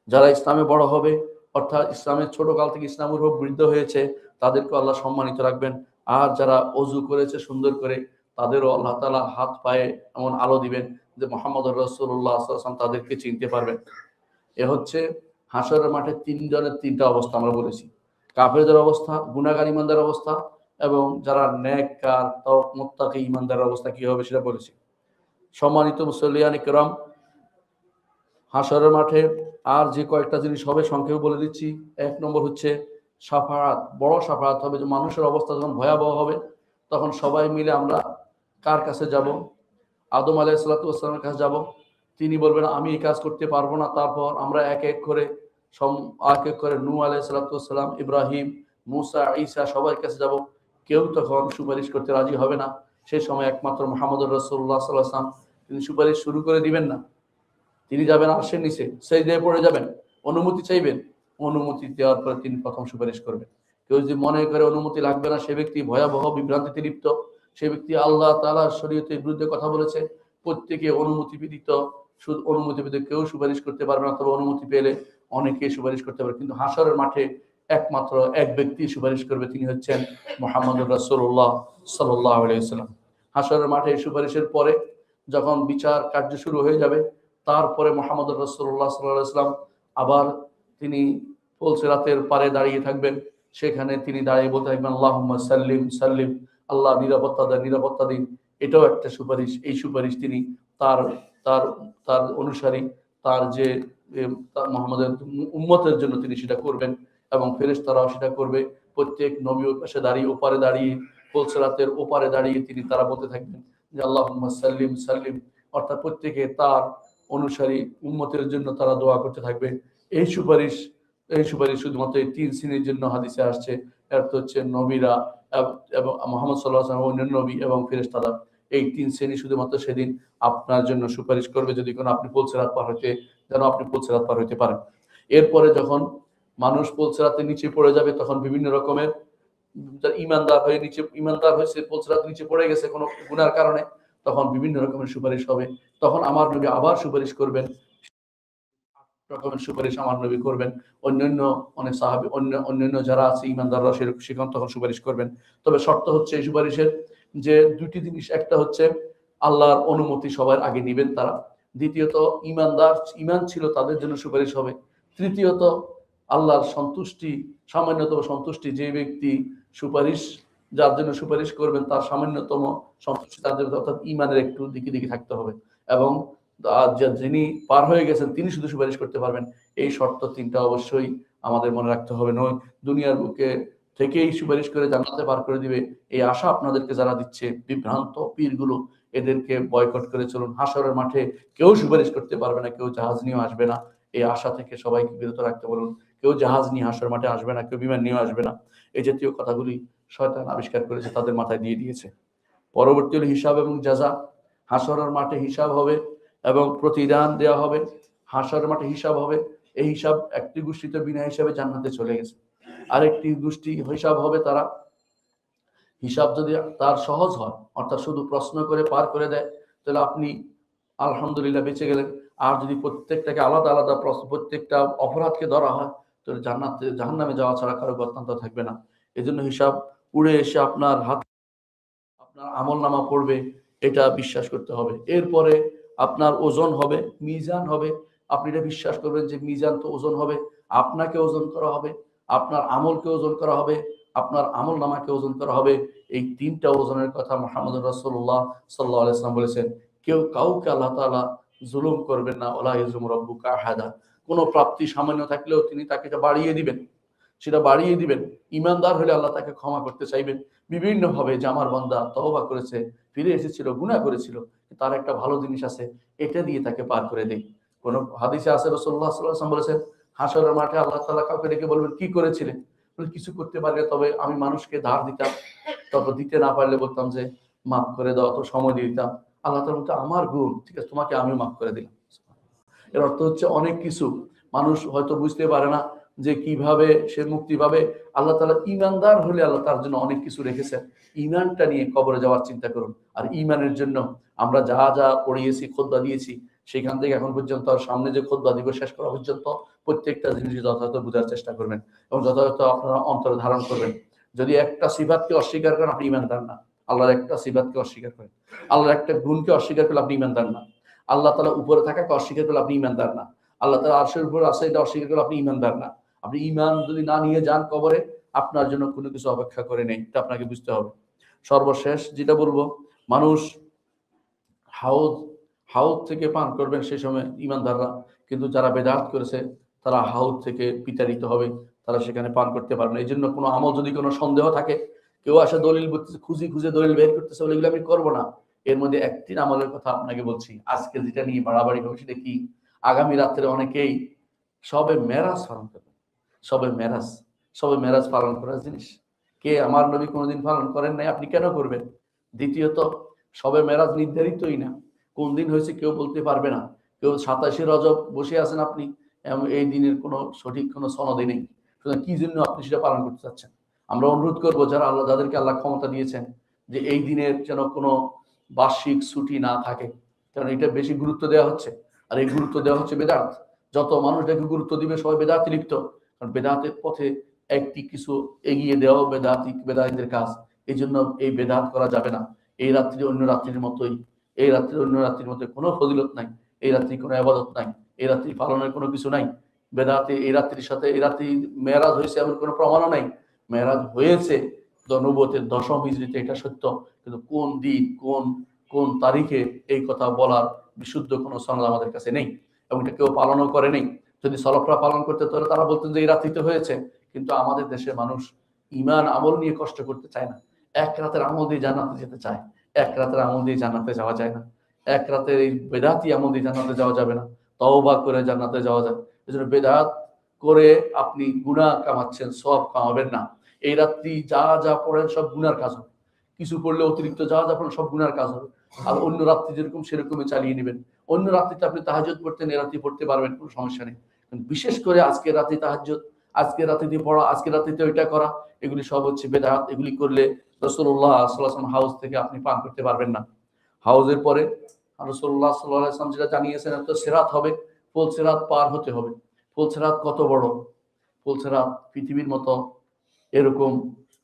যারা ইসলামে বড় হবে, অর্থাৎ ইসলামের ছোট কাল থেকে ইসলামের উপর বৃদ্ধ হয়েছে, তাদেরকে আল্লাহ সম্মানিত রাখবেন। আর যারা অজু করেছে সুন্দর করে, তাদেরও আল্লাহ তাআলা হাত পায়ে এমন আলো দিবেন যে মুহাম্মদুর রাসূলুল্লাহ সাল্লাল্লাহু আলাইহি ওয়াসাল্লাম তাদেরকে চিনতে পারবেন। এ হচ্ছে হাসরের মাঠে তিনজনের তিনটা অবস্থা আমরা বলেছি। কাফেরদের অবস্থা, গুনাহগার ইমানদার অবস্থা, এবং যারা নেককার মুত্তাকি ইমানদারের অবস্থা কি হবে সেটা বলেছি। সম্মানিত মুসল্লিয়ানে কেরাম, হাসরের মাঠে আর যে কয়েকটা জিনিস হবে সংক্ষেপে বলে দিচ্ছি। এক নম্বর হচ্ছে শাফাআত, বড় শাফাআত হবে। যে মানুষের অবস্থা যখন ভয়াবহ হবে, তখন সবাই মিলে আমরা কার কাছে যাব? আদম আলাইহিস সালাতু ওয়াস সালামের কাছে যাব। তিনি বলবেন আমি এই কাজ করতে পারবো না। তারপর আমরা এক এক করে নূহ আলাইহিস সালাতু ওয়াস সালাম, ইব্রাহিম, মুসা, ঈসা সবার কাছে যাব। কেউ তখন সুপারিশ করতে রাজি হবে না। সেই সময় একমাত্র মুহাম্মদুর রাসূলুল্লাহ সাল্লাল্লাহু আলাইহি ওয়াসাল্লাম তিনি সুপারিশ শুরু করে দিবেন না। তিনি যাবেন আরশের নিচে, সিজদায় পড়ে যাবেন, অনুমতি চাইবেন, অনুমতি দেওয়ার পরে তিনি প্রথম সুপারিশ করবেন। কেউ যদি মনে করে অনুমতি লাগবে না, সে ব্যক্তি ভয়াবহ বিভ্রান্তিতে লিপ্ত, সে ব্যক্তি আল্লাহ তাআলার শরীয়তের বিরুদ্ধে কথা বলেছে। প্রত্যেকে অনুমতি ব্যতীত, শুধু অনুমতি ব্যতীত কেউ সুপারিশ করতে পারবে না, তবে অনুমতি পেলে অনেকে সুপারিশ করতে পারবে। কিন্তু হাসরের মাঠে একমাত্র এক ব্যক্তি সুপারিশ করবে, তিনি হচ্ছেন মুহাম্মদুর রাসূলুল্লাহ সাল্লাল্লাহু আলাইহি ওয়াসাল্লাম। হাসরের মাঠে সুপারিশের পরে যখন বিচার কার্য শুরু হয়ে যাবে, তারপরে মুহাম্মদুর রাসূলুল্লাহ সাল্লাল্লাহু আলাইহি ওয়াসাল্লাম আবার তিনি পুলসিরাতের পারে দাঁড়িয়ে থাকবেন। সেখানে তিনি দাঁড়িয়ে বলতে থাকবেন আল্লাহুম্মা সাল্লিম সাল্লিম, আল্লাহ নিরাপত্তা দেন, নিরাপত্তা দিন। এটাও একটা সুপারিশ। এই সুপারিশ তিনি তার তার তার অনুসারী, তার যে মুহাম্মদের উম্মতের জন্য তিনি সেটা করবেন এবং ফেরেশতারাও সেটা করবে। প্রত্যেক নবী ওর পাশে দাঁড়িয়ে, ওপারে দাঁড়িয়ে, পুলসিরাতের ওপারে দাঁড়িয়ে তিনি তারা বলতে থাকবেন যে আল্লাহুম্মা সাল্লিম সাল্লিম, অর্থাৎ প্রত্যেকে তার অনুসারী উম্মতের জন্য তারা দোয়া করতে থাকবে। এই সুপারিশ শুধুমাত্র এই 3 শ্রেণীর জন্য হাদিসে আসছে। একটা হচ্ছে নবীরা এবং মুহাম্মদ সাল্লাল্লাহু আলাইহি ওয়াসাল্লাম, অন্যান্য নবী এবং ফেরেশতারা। এই 3 শ্রেণী শুধুমাত্র সেদিন আপনার জন্য সুপারিশ করবে যদি কোনো আপনি পুলসিরাত পার হইতে, যেন আপনি পুলসিরাত পার হইতে পারেন। এরপরে যখন মানুষ পুলসিরাতের নিচে পড়ে যাবে, তখন বিভিন্ন রকমের ইমানদার হয়েছে পুলসিরাত নিচে পড়ে গেছে কোনো গুনার কারণে, তখন বিভিন্ন রকমের সুপারিশ হবে। তখন আমার নবী আবার সুপারিশ করবেন, রকমের সুপারিশ আমার নবী করবেন। অন্যান্য অনেক সাহাবী, অন্যান্য যারা আছে ইমানদাররা সেখানে তখন সুপারিশ করবেন। তবে শর্ত হচ্ছে এই সুপারিশের যে দুটি জিনিস, একটা হচ্ছে আল্লাহর অনুমতি সবার আগে নেবেন তারা, দ্বিতীয়ত ইমান ছিল তাদের জন্য সুপারিশ হবে, তৃতীয়ত আল্লাহর সন্তুষ্টি, সামান্যতম সন্তুষ্টি, যে ব্যক্তি সুপারিশ যার জন্য সুপারিশ করবেন তার সামান্যতম সন্তুষ্টি তাদের, অর্থাৎ ইমানের একটু দিকে দিকে থাকতে হবে, এবং যিনি পার হয়ে গেছেন তিনি শুধু সুপারিশ করতে পারবেন। এই শর্ত 3টা অবশ্যই আমাদের মনে রাখতে হবে। নয় দুনিয়ার বুকে থেকেই সুপারিশ করে জান্নাতে পার করে দিবে এই আশা আপনাদেরকে যারা দিচ্ছে, বিভ্রান্ত পীরগুলো, এদেরকে বয়কট করে চলুন। হাসরের মাঠে কেউ সুপারিশ করতে পারবে না, কেউ জাহাজ নিয়েও আসবে না। এই আশা থেকে সবাইকে বিরত রাখতে বলুন। কেউ জাহাজ নিয়ে হাসরের মাঠে আসবে না, কেউ বিমান নিয়েও আসবে না। এই জাতীয় কথাগুলি শয়তান আবিষ্কার করেছে, তাদের মাথায় দিয়ে দিয়েছে। পরবর্তী হলো হিসাব এবং জাযা। হাসরের মাঠে হিসাব হবে এবং প্রতিদান দেওয়া হবে। হাসরের মাঠে হিসাব হবে। এই হিসাব একটি গোষ্ঠী তো বিনা হিসাবে জান্নাতে চলে গেছে, আরেকটি গোষ্ঠী হিসাব হবে, তারা হিসাব যদি তার সহজ হয়, অর্থাৎ শুধু প্রশ্ন করে পার করে দেয়, তাহলে আপনি আলহামদুলিল্লাহ বেঁচে গেলেন। আর যদি প্রত্যেকটাকে আলাদা আলাদা প্রশ্ন, প্রত্যেকটা অপরাধকে ধরা হয়, তাহলে জাহান্নামে যাওয়া ছাড়া কারো গত্যন্তর থাকবে না। এজন্য হিসাব উড়ে এসে আপনার হাত, আপনার আমল নামা পড়বে, এটা বিশ্বাস করতে হবে। এরপরে আপনার ওজন হবে, মিজান হবে। আপনি এটা বিশ্বাস করবেন যে মিজান তো ওজন হবে, আপনাকে ওজন করা হবে, আপনার আমলকে ওজন করা হবে, আপনার আমল নামাকে ওজন করা হবে। এই 3টা ওজনের কথা মুহাম্মদ রাসূলুল্লাহ সাল্লাল্লাহু আলাইহি ওয়াসাল্লাম বলেছেন। কেউ কাউকে আল্লাহ তাআলা জুলুম করবেন না। ওয়ালা ইয়াজুমু রাব্বুকা আহাদা। কোনো প্রাপ্তি সামান্য থাকলেও তিনি তাকে বাড়িয়ে দিবেন, সেটা বাড়িয়ে দিবেন। ইমানদার হলে আল্লাহ তাকে ক্ষমা করতে চাইবেন বিভিন্ন ভাবে, যে আমার বান্দা তওবা করেছে, ফিরে এসেছিল, গুনাহ করেছিল, তার একটা ভালো জিনিস আছে, এটা দিয়ে তাকে পার করে দেই। কোন হাদিসে আছে রাসূলুল্লাহ সাল্লাল্লাহু আলাইহি ওয়াসাল্লাম বলেছেন, হাসরের মাঠে আল্লাহ তাআলা কাউকে ডেকে বলবেন, কি করেছিলেন? বলে, কিছু করতে পারলে, তবে আমি মানুষকে ধার দিতাম, তবে দিতে না পারলে বলতাম যে মাফ করে দাও, তো সময় দিয়ে দিতাম। আল্লাহ তাআলা বলতে, আমার গুণ, ঠিক আছে, তোমাকে আমি মাফ করে দিলাম। এর অর্থ হচ্ছে অনেক কিছু মানুষ হয়তো বুঝতে পারে না যে কিভাবে সে মুক্তি পাবে। আল্লাহ তাআলা ইমানদার হলে আল্লাহ তার জন্য অনেক কিছু রেখেছেন। ইমানটা নিয়ে কবরে যাওয়ার চিন্তা করুন। আর ইমানের জন্য আমরা যা যা পড়িয়েছি, খুতবা দিয়েছি, সেখান থেকে এখন পর্যন্ত আর সামনে যে খুতবা দিব শেষ করা পর্যন্ত প্রত্যেকটা জিনিস যথাযথ বোঝার চেষ্টা করবেন এবং যথাযথ আপনারা অন্তরে ধারণ করবেন। যদি একটা সিফাতকে অস্বীকার করেন, আপনি ইমানদার না। আল্লাহর একটা সিফাতকে অস্বীকার করেন, আল্লাহর একটা গুণকে অস্বীকার করলে আপনি ইমানদার না। আল্লাহ তাআলা উপরে থাকাকে অস্বীকার করলে আপনি ইমানদার না। আল্লাহ তাআলা আরশের উপর আছে, এটা অস্বীকার করলে আপনি ইমানদার না। আপনি ইমান যদি না নিয়ে যান কবরে, আপনার জন্য কোনো কিছু অপেক্ষা করে নেই, এটা আপনাকে বুঝতে হবে। সর্বশেষ যেটা বলবো, মানুষ হাউদ হাউদ থেকে পান করবেন সেই সময় ইমানদাররা, কিন্তু যারা বেদাত করেছে তারা হাউদ থেকে বিতাড়িত হবে, তারা সেখানে পান করতে পারবে না। এই জন্য কোনো আমল যদি কোনো সন্দেহ থাকে, কেউ আসে দলিল খুঁজে দলিল বের করতেছে, বলে এগুলো আমি করবো না, এর মধ্যে একটি আমলের কথা আপনাকে বলছি। আজকে যেটা নিয়ে বাড়াবাড়ি হবে সেটা কি? আগামী রাত্রে অনেকেই সবে মেরাজ পালন করবে। সবে মেরাজ পালন করার জিনিস কে? আমার নবী কোনোদিন পালন করেন নাই, আপনি কেন করবেন? দ্বিতীয়ত, সবে মেরাজ নির্ধারিতই না, কোন দিন হয়েছে কেউ বলতে পারবে না। কেউ 27শে রজব বসে আছেন আপনি, এই দিনের কোনো সঠিক কোনো সনদে নেই। সুতরাং কি জন্য আপনি সেটা পালন করতে চাচ্ছেন? আমরা অনুরোধ করবো যাদেরকে আল্লাহ ক্ষমতা দিয়েছেন, যে এই দিনের যেন কোনো বার্ষিক ছুটি না থাকে, কারণ এটা বেশি গুরুত্ব দেওয়া হচ্ছে। আর এই গুরুত্ব দেওয়া হচ্ছে বেদাত। যত মানুষ এটাকে গুরুত্ব দিবে সবাই বেদাতে লিপ্ত, কারণ বেদাতের পথে একটি কিছু এগিয়ে দেওয়া বেদাতীদের কাজ। এই জন্য এই বেদাত করা যাবে না। এই রাত্রি অন্য রাত্রির মতোই, কোনো ফজিলত নাই, এই রাত্রি কোনো আবাদত নাই, এই রাত্রি পালনের কোনো কিছু নাই। বেদাতে এই রাত্রির সাথে এই রাত্রি মেরাজ হয়েছে এমন কোনো প্রমাণও নাই। মেরাজ হয়েছে নবুয়তের 10ম হিজরিতে, এটা সত্য, কিন্তু কোন দিন কোন কোন তারিখে এই কথা বলার বিশুদ্ধ কোনো সনদ আমাদের কাছে নেই, এবং এটা কেউ পালনও করে নেই। যদি সলফরা পালন করতে তাহলে তারা বলতেন যে এই রাত্রিতে হয়েছে। কিন্তু আমাদের দেশের মানুষ ইমান আমল নিয়ে কষ্ট করতে চায় না। এক রাতের আমল দিয়ে জান্নাতে যেতে চায়, এক রাতের আমল দিয়ে জান্নাতে যাওয়া যায় না। এক রাতের এই বেদাতি আমল দিয়ে জান্নাতে যাওয়া যাবে না, তওবা করে জান্নাতে যাওয়া যায়। এই জন্য বেদাত করে আপনি গুনাহ কামাচ্ছেন, সব কামাবেন না। এই রাত্রি যা যা পড়েন সব গুনার কাজ হবে, কিছু পড়লে অতিরিক্ত যা যা পড়েন সব গুনার কাজ হবে। আর অন্য রাত্রি যেরকম সেরকমই চালিয়ে নেবেন। অন্য রাত্রিতে আপনি তাহাজ্জুদ পড়তেন, এ রাত্রি পড়তে পারবেন, কোনো সমস্যা নেই। বিশেষ করে আজকের রাতে তাহাজ্জুদ, আজকের রাত্রিতে পড়া, আজকের রাত্রিতে ওইটা করা, এগুলি সব হচ্ছে বেদাত। এগুলি করলে রাসূলুল্লাহ সাল্লাল্লাহু আলাইহি ওয়াসাল্লাম হাউজ থেকে আপনি পান করতে পারবেন না। হাউজের পরে রাসূলুল্লাহ সাল্লাল্লাহু আলাইহি ওয়াসাল্লাম যেটা জানিয়েছেন, তো সিরাত হবে, ফুল সিরাত পার হতে হবে। ফুল সিরাত কত বড়! ফুল সিরাত পৃথিবীর মতো এরকম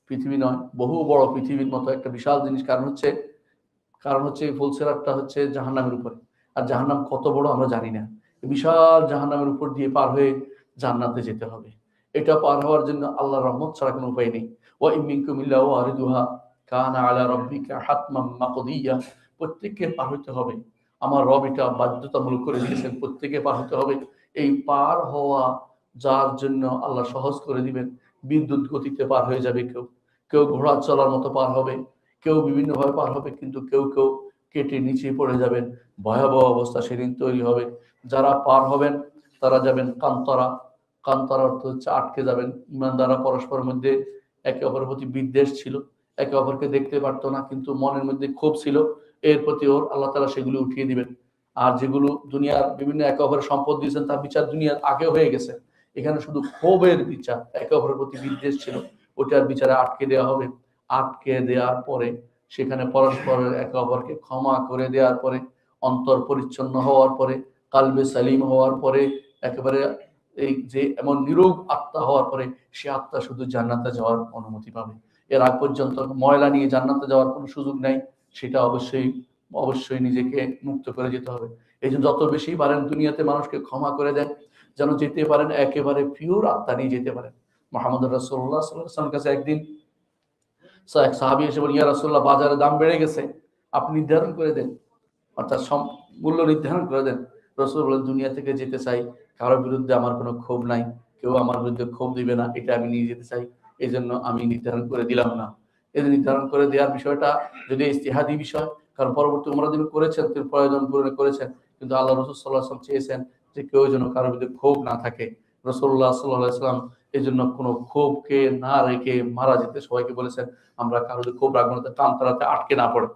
পৃথিবী নয়, বহু বড় পৃথিবীর মতো একটা বিশাল জিনিস। কারণ হচ্ছে এই ফুল সিরাতটা হচ্ছে জাহান্নামের উপরে। আর জাহান্নাম কত বড় আমরা জানি না। বিশাল জাহান্নামের উপর দিয়ে পার হয়ে জান্নাতে যেতে হবে। এটা পার হওয়ার জন্য আল্লাহর রহমত ছাড়া কোনো উপায় নেই। ওয়া ইন মিনকুম ইল্লা ওয়ারিদুহা কানা আলা রাব্বিকা হাতমান মাকদিয়া। প্রত্যেককে পার হতে হবে। আমার রব এটা বাধ্যতামূলক করে দিয়েছেন, প্রত্যেকে পার হতে হবে। এই পার হওয়া যার জন্য আল্লাহ সহজ করে দিবেন, বিদ্যুৎ গতিতে পার হয়ে যাবে। কেউ কেউ ঘোড়া চলার মতো পার হবে, কেউ বিভিন্নভাবে পার হবে, কিন্তু কেউ কেউ কেটে নিচে পড়ে যাবেন। ভয়াবহ অবস্থা সেদিন তৈরি হবে। যারা পার হবেন তারা যাবেন কান্তরা। কান্তরা অর্থ হচ্ছে আটকে যাবেন। ইমানদাররা পরস্পরের মধ্যে একে অপরের প্রতি বিদ্বেষ ছিল, একে অপরকে দেখতে পারতো না, কিন্তু মনের মধ্যে ক্ষোভ ছিল। এর প্রতি ওর আল্লাহ তাআলা সেগুলো উঠিয়ে দিবেন। আর যেগুলো দুনিয়ার বিভিন্ন একে অপরের সম্পদ দিয়েছেন, তার বিচার দুনিয়ার আগে হয়ে গেছে। এখানে শুধু ক্ষোভের বিচার, একে অপরের প্রতি বিদ্বেষ ছিল, ওটার বিচারে আটকে দেওয়া হবে। আটকে দেওয়ার পরে সেখানে পরস্পরের একে অপরকে ক্ষমা করে দেওয়ার পরে, অন্তর পরিচ্ছন্ন হওয়ার পরে, কালবে সালিম হওয়ার পরে, একেবারে এই যে এমন নিরোগ আত্মা হওয়ার পরে সে আত্মা শুধু জান্নাতে যাওয়ার অনুমতি পাবে। এর আগ পর্যন্ত ময়লা নিয়ে জান্নাতে যাওয়ার কোনো সুযোগ নাই। সেটা অবশ্যই অবশ্যই নিজেকে মুক্ত করে যেতে হবে। এই জন্য যত বেশি পারেন দুনিয়াতে মানুষকে ক্ষমা করে দেন, যেন যেতে পারেন একেবারে পিওর আত্মা নিয়ে যেতে পারেন। মুহাম্মদ রাসূলুল্লাহ সাল্লাল্লাহু আলাইহি ওয়াসাল্লামের কাছে একদিন এক সাহাবী এসে বলেন, ইয়া রাসূলুল্লাহ, বাজারে দাম বেড়ে গেছে, আপনি নির্ধারণ করে দেন, অর্থাৎ মূল্য নির্ধারণ করে দেন। রাসূল বলেন, দুনিয়া থেকে যেতে চাই, কারোর বিরুদ্ধে আমার কোনো ক্ষোভ নাই, কেউ আমার বিরুদ্ধে ক্ষোভ দিবে না, এটা আমি নিয়ে যেতে চাই। এই জন্য আমি নির্ধারণ করে দিলাম না। এই নির্ধারণ করে দেওয়ার বিষয়টা যদি ইজতিহাদি বিষয়, কারণ পরবর্তী উমরা যিনি করেছেন তিনি প্রয়োজন পূরণে করেছেন, কিন্তু আল্লাহ রাসূল সাল্লাল্লাহু আলাইহি ওয়াসাল্লাম চেয়েছেন যে কেউ যেন কারোর বিরুদ্ধে ক্ষোভ না থাকে। রাসূলুল্লাহ সাল্লাল্লাহু আলাইহি ওয়াসাল্লাম এই জন্য কোনো ক্ষোভকে না রেখে মারা যেতে সবাইকে বলেছেন, আমরা কারোর ক্ষোভ রাখবো না, কান্তরাতে আটকে না পড়ে,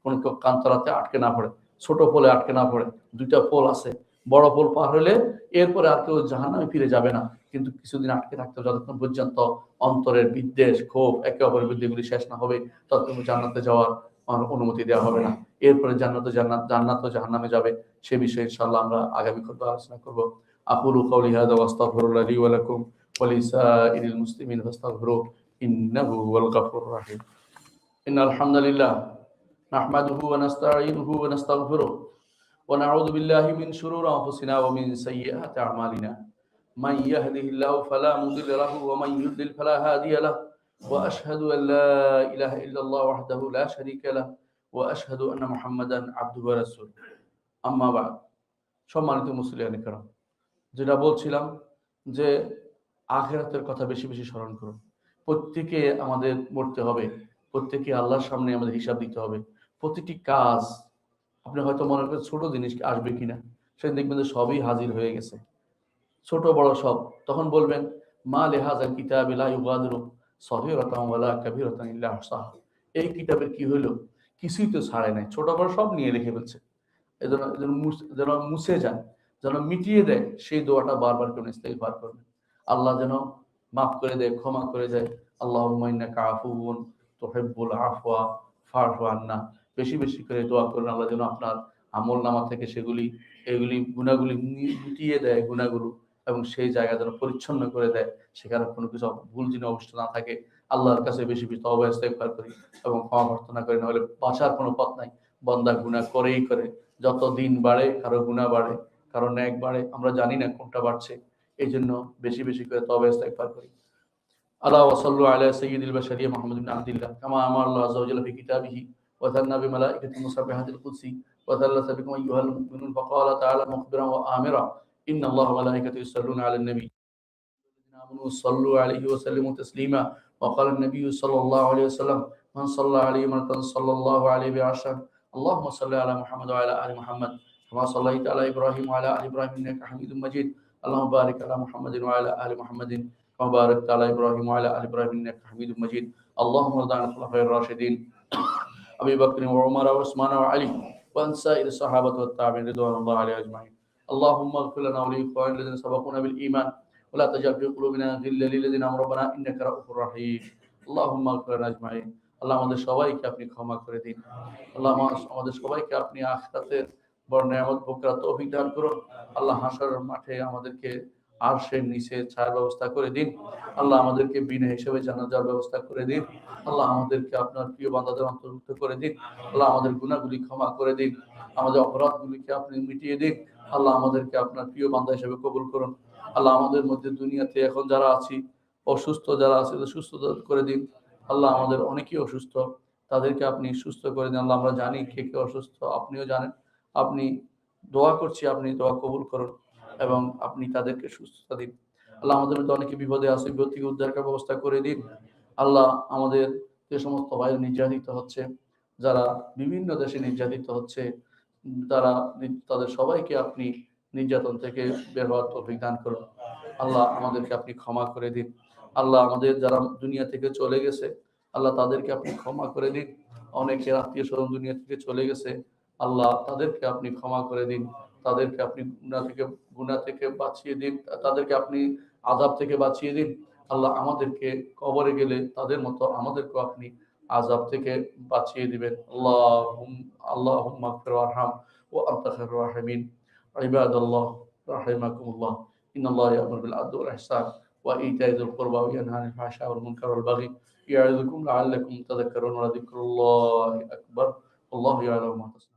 কোনো কেউ কান্তরাতে আটকে না পড়ে, ছোট পোলে আটকে না পড়ে। দুইটা পোল আছে, বড় পোল পার হলে এরপরে আর কেউ জাহান্নামে ফিরে যাবে না, কিন্তু কিছুদিন আটকে থাকতে হবে, যতক্ষণ পর্যন্ত অন্তরের বিদ্বেষ ক্ষোভ একে অপরের বিরুদ্ধে এগুলি শেষ না হবে, ততক্ষণ জান্নাতে যাওয়ার অনুমতি দেওয়া হবে না। এরপরে জান্নাত ও জাহান্নামে যাবে, সে বিষয়ে ইনশাআল্লাহ আমরা আগামী খুতবা আলোচনা করব। আকুলু কাওলি হাযা ওয়া আস্তাগফিরুল্লাহ লি ওয়া লাকুম ওয়া লিসাইরিল মুসলিমিন ফাস্তাগফিরু ইন্নাহু হুয়াল গফুরুর রাহিম। ইন্নাল হামদালিল্লাহ নাহমাদুহু ওয়া নাস্তাঈনুহু ওয়া নাস্তাগফিরুহ ونعوذ بالله من شرور أنفسنا ومن سيئات أعمالنا من يهده الله فلا مضل له ومن يضلل فلا هادي له وأشهد أن لا إله إلا الله وحده لا شريك له وأشهد أن محمدا عبده ورسوله أما بعد। সম্মানিত মুসলিয়ান کرام, যেটা বলছিলাম যে আখিরাতের কথা বেশি বেশি স্মরণ করুন। প্রত্যেকে আমাদের মরতে হবে, প্রত্যেকে আল্লাহর সামনে আমাদের হিসাব দিতে হবে। প্রতিটি কাজ আপনি হয়তো মনে করেন ছোট জিনিস আসবে কিনা, সেদিন দেখবেন যে সবই হাজির হয়ে গেছে, ছোট বড় সব। তখন বলবেন, মা লিহাযাল কিতাবি লা ইউগাদিরু সগীরাতান ওয়ালা কাবীরাতান ইল্লা আহসাহা। এই কিতাবের কি হলো, কিছুই তো ছাড়ে নাই, ছোট বড় সব নিয়ে রেখে ফেলছে। এজন্য যেন মুছে যায়, যেন মিটিয়ে দেয়, সেই দোয়াটা বারবার করে ইস্তেগফার করবেন। আল্লাহ যেন মাফ করে দেয়, ক্ষমা করে দেয়। আল্লাহুম্মা ইন্নাকা আফুউন তুহিব্বুল আফওয়া ফা'ফু আন্না। বেশি বেশি করে দোয়া করুন, আল্লাহ যেন আপনার আমলনামা থেকে এগুলি গুনাহগুলি মিটিয়ে দেয় গুনাহগুলো, এবং সেই জায়গা যেন পরিচ্ছন্ন করে দেয়, সেখানে কোনো কিছু ভুল যেন অবশিষ্ট না থাকে। আল্লাহর কাছে বেশি বেশি তওবা ইস্তেগফার করি এবং ক্ষমা প্রার্থনা করি, নাহলে বাঁচার কোনো পথ নাই। বান্দা গুনাহ করেই করে, যত দিন বাড়ে কারো গুনাহ বাড়ে, কারো নেক বাড়ে, আমরা জানি না কোনটা বাড়ছে। এই জন্য বেশি বেশি করে তওবা ইস্তেগফার করি। আলা ওয়া সাল্লু আলা সাইয়্যিদিল বাশারিয়্যা মুহাম্মাদ ইবনে আবদিল্লাহ কামা আমারা আল্লাহু আযজা ওয়া জাল্লা ফি কিতাবিহি ওয়া থান্না বিমালাইকাতিহি মুসাব্বিহাতিল কুদসি ওয়া থাল্লাথা বিকুম আইয়ুহাল মুমিনুন ফাকালা তাআলা মুখবিরান ওয়া আমিরা ইন্নাল্লাহা ওয়া মালাইকাতাহু ইউসাল্লুনা আলান নাবী آمنوا صلوا عليه وسلموا تسليما وقال النبي صلى الله عليه وسلم من صلى عليه مرة صلى الله عليه بعشر اللهم صل على محمد وعلى آل محمد كما صليت على إبراهيم وعلى آل إبراهيم إنك حميد مجيد اللهم بارك على محمد وعلى آل محمد كما باركت على إبراهيم وعلى آل إبراهيم إنك حميد مجيد اللهم ارض عن الخلفاء الراشدين أبي بكر وعمر وعثمان وعلي وعن سائر الصحابة والتابعين رضوان الله عليهم أجمعين اللهم اغفر لنا ولإخواننا الذين سبقونا بالإيمان ولا تجعل في قلوبنا غلا للذين آمنوا ربنا إنك رؤوف رحيم اللهم اغفر لنا أجمعين আল্লাহ আমাদের সবাইকে আপনি ক্ষমা করে দিন। আল্লাহ আমাদের সবাইকে আপনি আখিরাতের বড় নিয়ামত ভোগ করার তৌফিক দান করুন। আল্লাহ হাশরের মাঠে আমাদেরকে আরশের নিচে ছায়ার ব্যবস্থা করে দিন। আল্লাহ আমাদেরকে বিনা হিসেবে জান্নাত যাওয়ার ব্যবস্থা করে দিন। আল্লাহ আমাদেরকে আপনার প্রিয় বান্দাদের অন্তর্ভুক্ত করে দিন। আল্লাহ আমাদের গুনাহগুলি ক্ষমা করে দিন। আমাদের অপরাধগুলিকে আপনি মিটিয়ে দিন। আল্লাহ আমাদেরকে আপনার প্রিয় বান্দা হিসেবে কবুল করুন। আল্লাহ আমাদের মধ্যে দুনিয়াতে এখন যারা আছি অসুস্থ যারা আছে সুস্থ করে দিন। আল্লাহ আমাদের অনেকেই অসুস্থ, তাদেরকে আপনি সুস্থ করে দিন। আল্লাহ আমরা জানি কে কে অসুস্থ, আপনিও জানেন। আপনি দোয়া করছি, আপনি দোয়া কবুল করুন এবং আপনি তাদেরকে সুস্থতা দিন। আল্লাহ আমাদের মধ্যে অনেকে বিপদে আছে, বিপদ থেকে উদ্ধার করার ব্যবস্থা করে দিন। আল্লাহ আমাদের যে সমস্ত ভাই নির্যাতিত হচ্ছে, যারা বিভিন্ন দেশে নির্যাতিত হচ্ছে, তারা তাদের সবাইকে আপনি নির্যাতন থেকে বের হওয়ার তৌফিক দান করুন। আল্লাহ আমাদেরকে আপনি ক্ষমা করে দিন। আল্লাহ আমাদের যারা দুনিয়া থেকে চলে গেছে, আল্লাহ তাদেরকে আপনি ক্ষমা করে দিন। অনেকের আত্মীয় স্বজন দুনিয়া থেকে চলে গেছে, আল্লাহ তাদেরকে আপনি ক্ষমা করে দিন। তাদেরকে আপনি গুনাহ থেকে বাঁচিয়ে দিন। তাদেরকে আপনি আযাব থেকে বাঁচিয়ে দিন। আল্লাহ আমাদেরকে কবরে গেলে তাদের মতো আমাদেরকেও আপনি আযাব থেকে বাঁচিয়ে দিবেন। আল্লাহুম্মা আগফির ওয়ারহাম ওয়া আনতা খায়রুর রাহিমিন। ইবাদাল্লাহ রাহিমাকুমুল্লাহ। ইন্নাল্লাহা ইয়া'মুরু বিল আদলি ওয়াল ইহসান ওয়া ইতা'i যিল কুরবা ওয়া ইয়ানহা আনিল ফাহশা'i ওয়াল মুনকারি ওয়াল বাগই ইয়া'iযুকুম লা'আল্লাকুম তাযাক্কারুন ওয়া লাযিকরুল্লাহি আকবার। আল্লাহু ইয়া'লামু মা তাসনা'উন।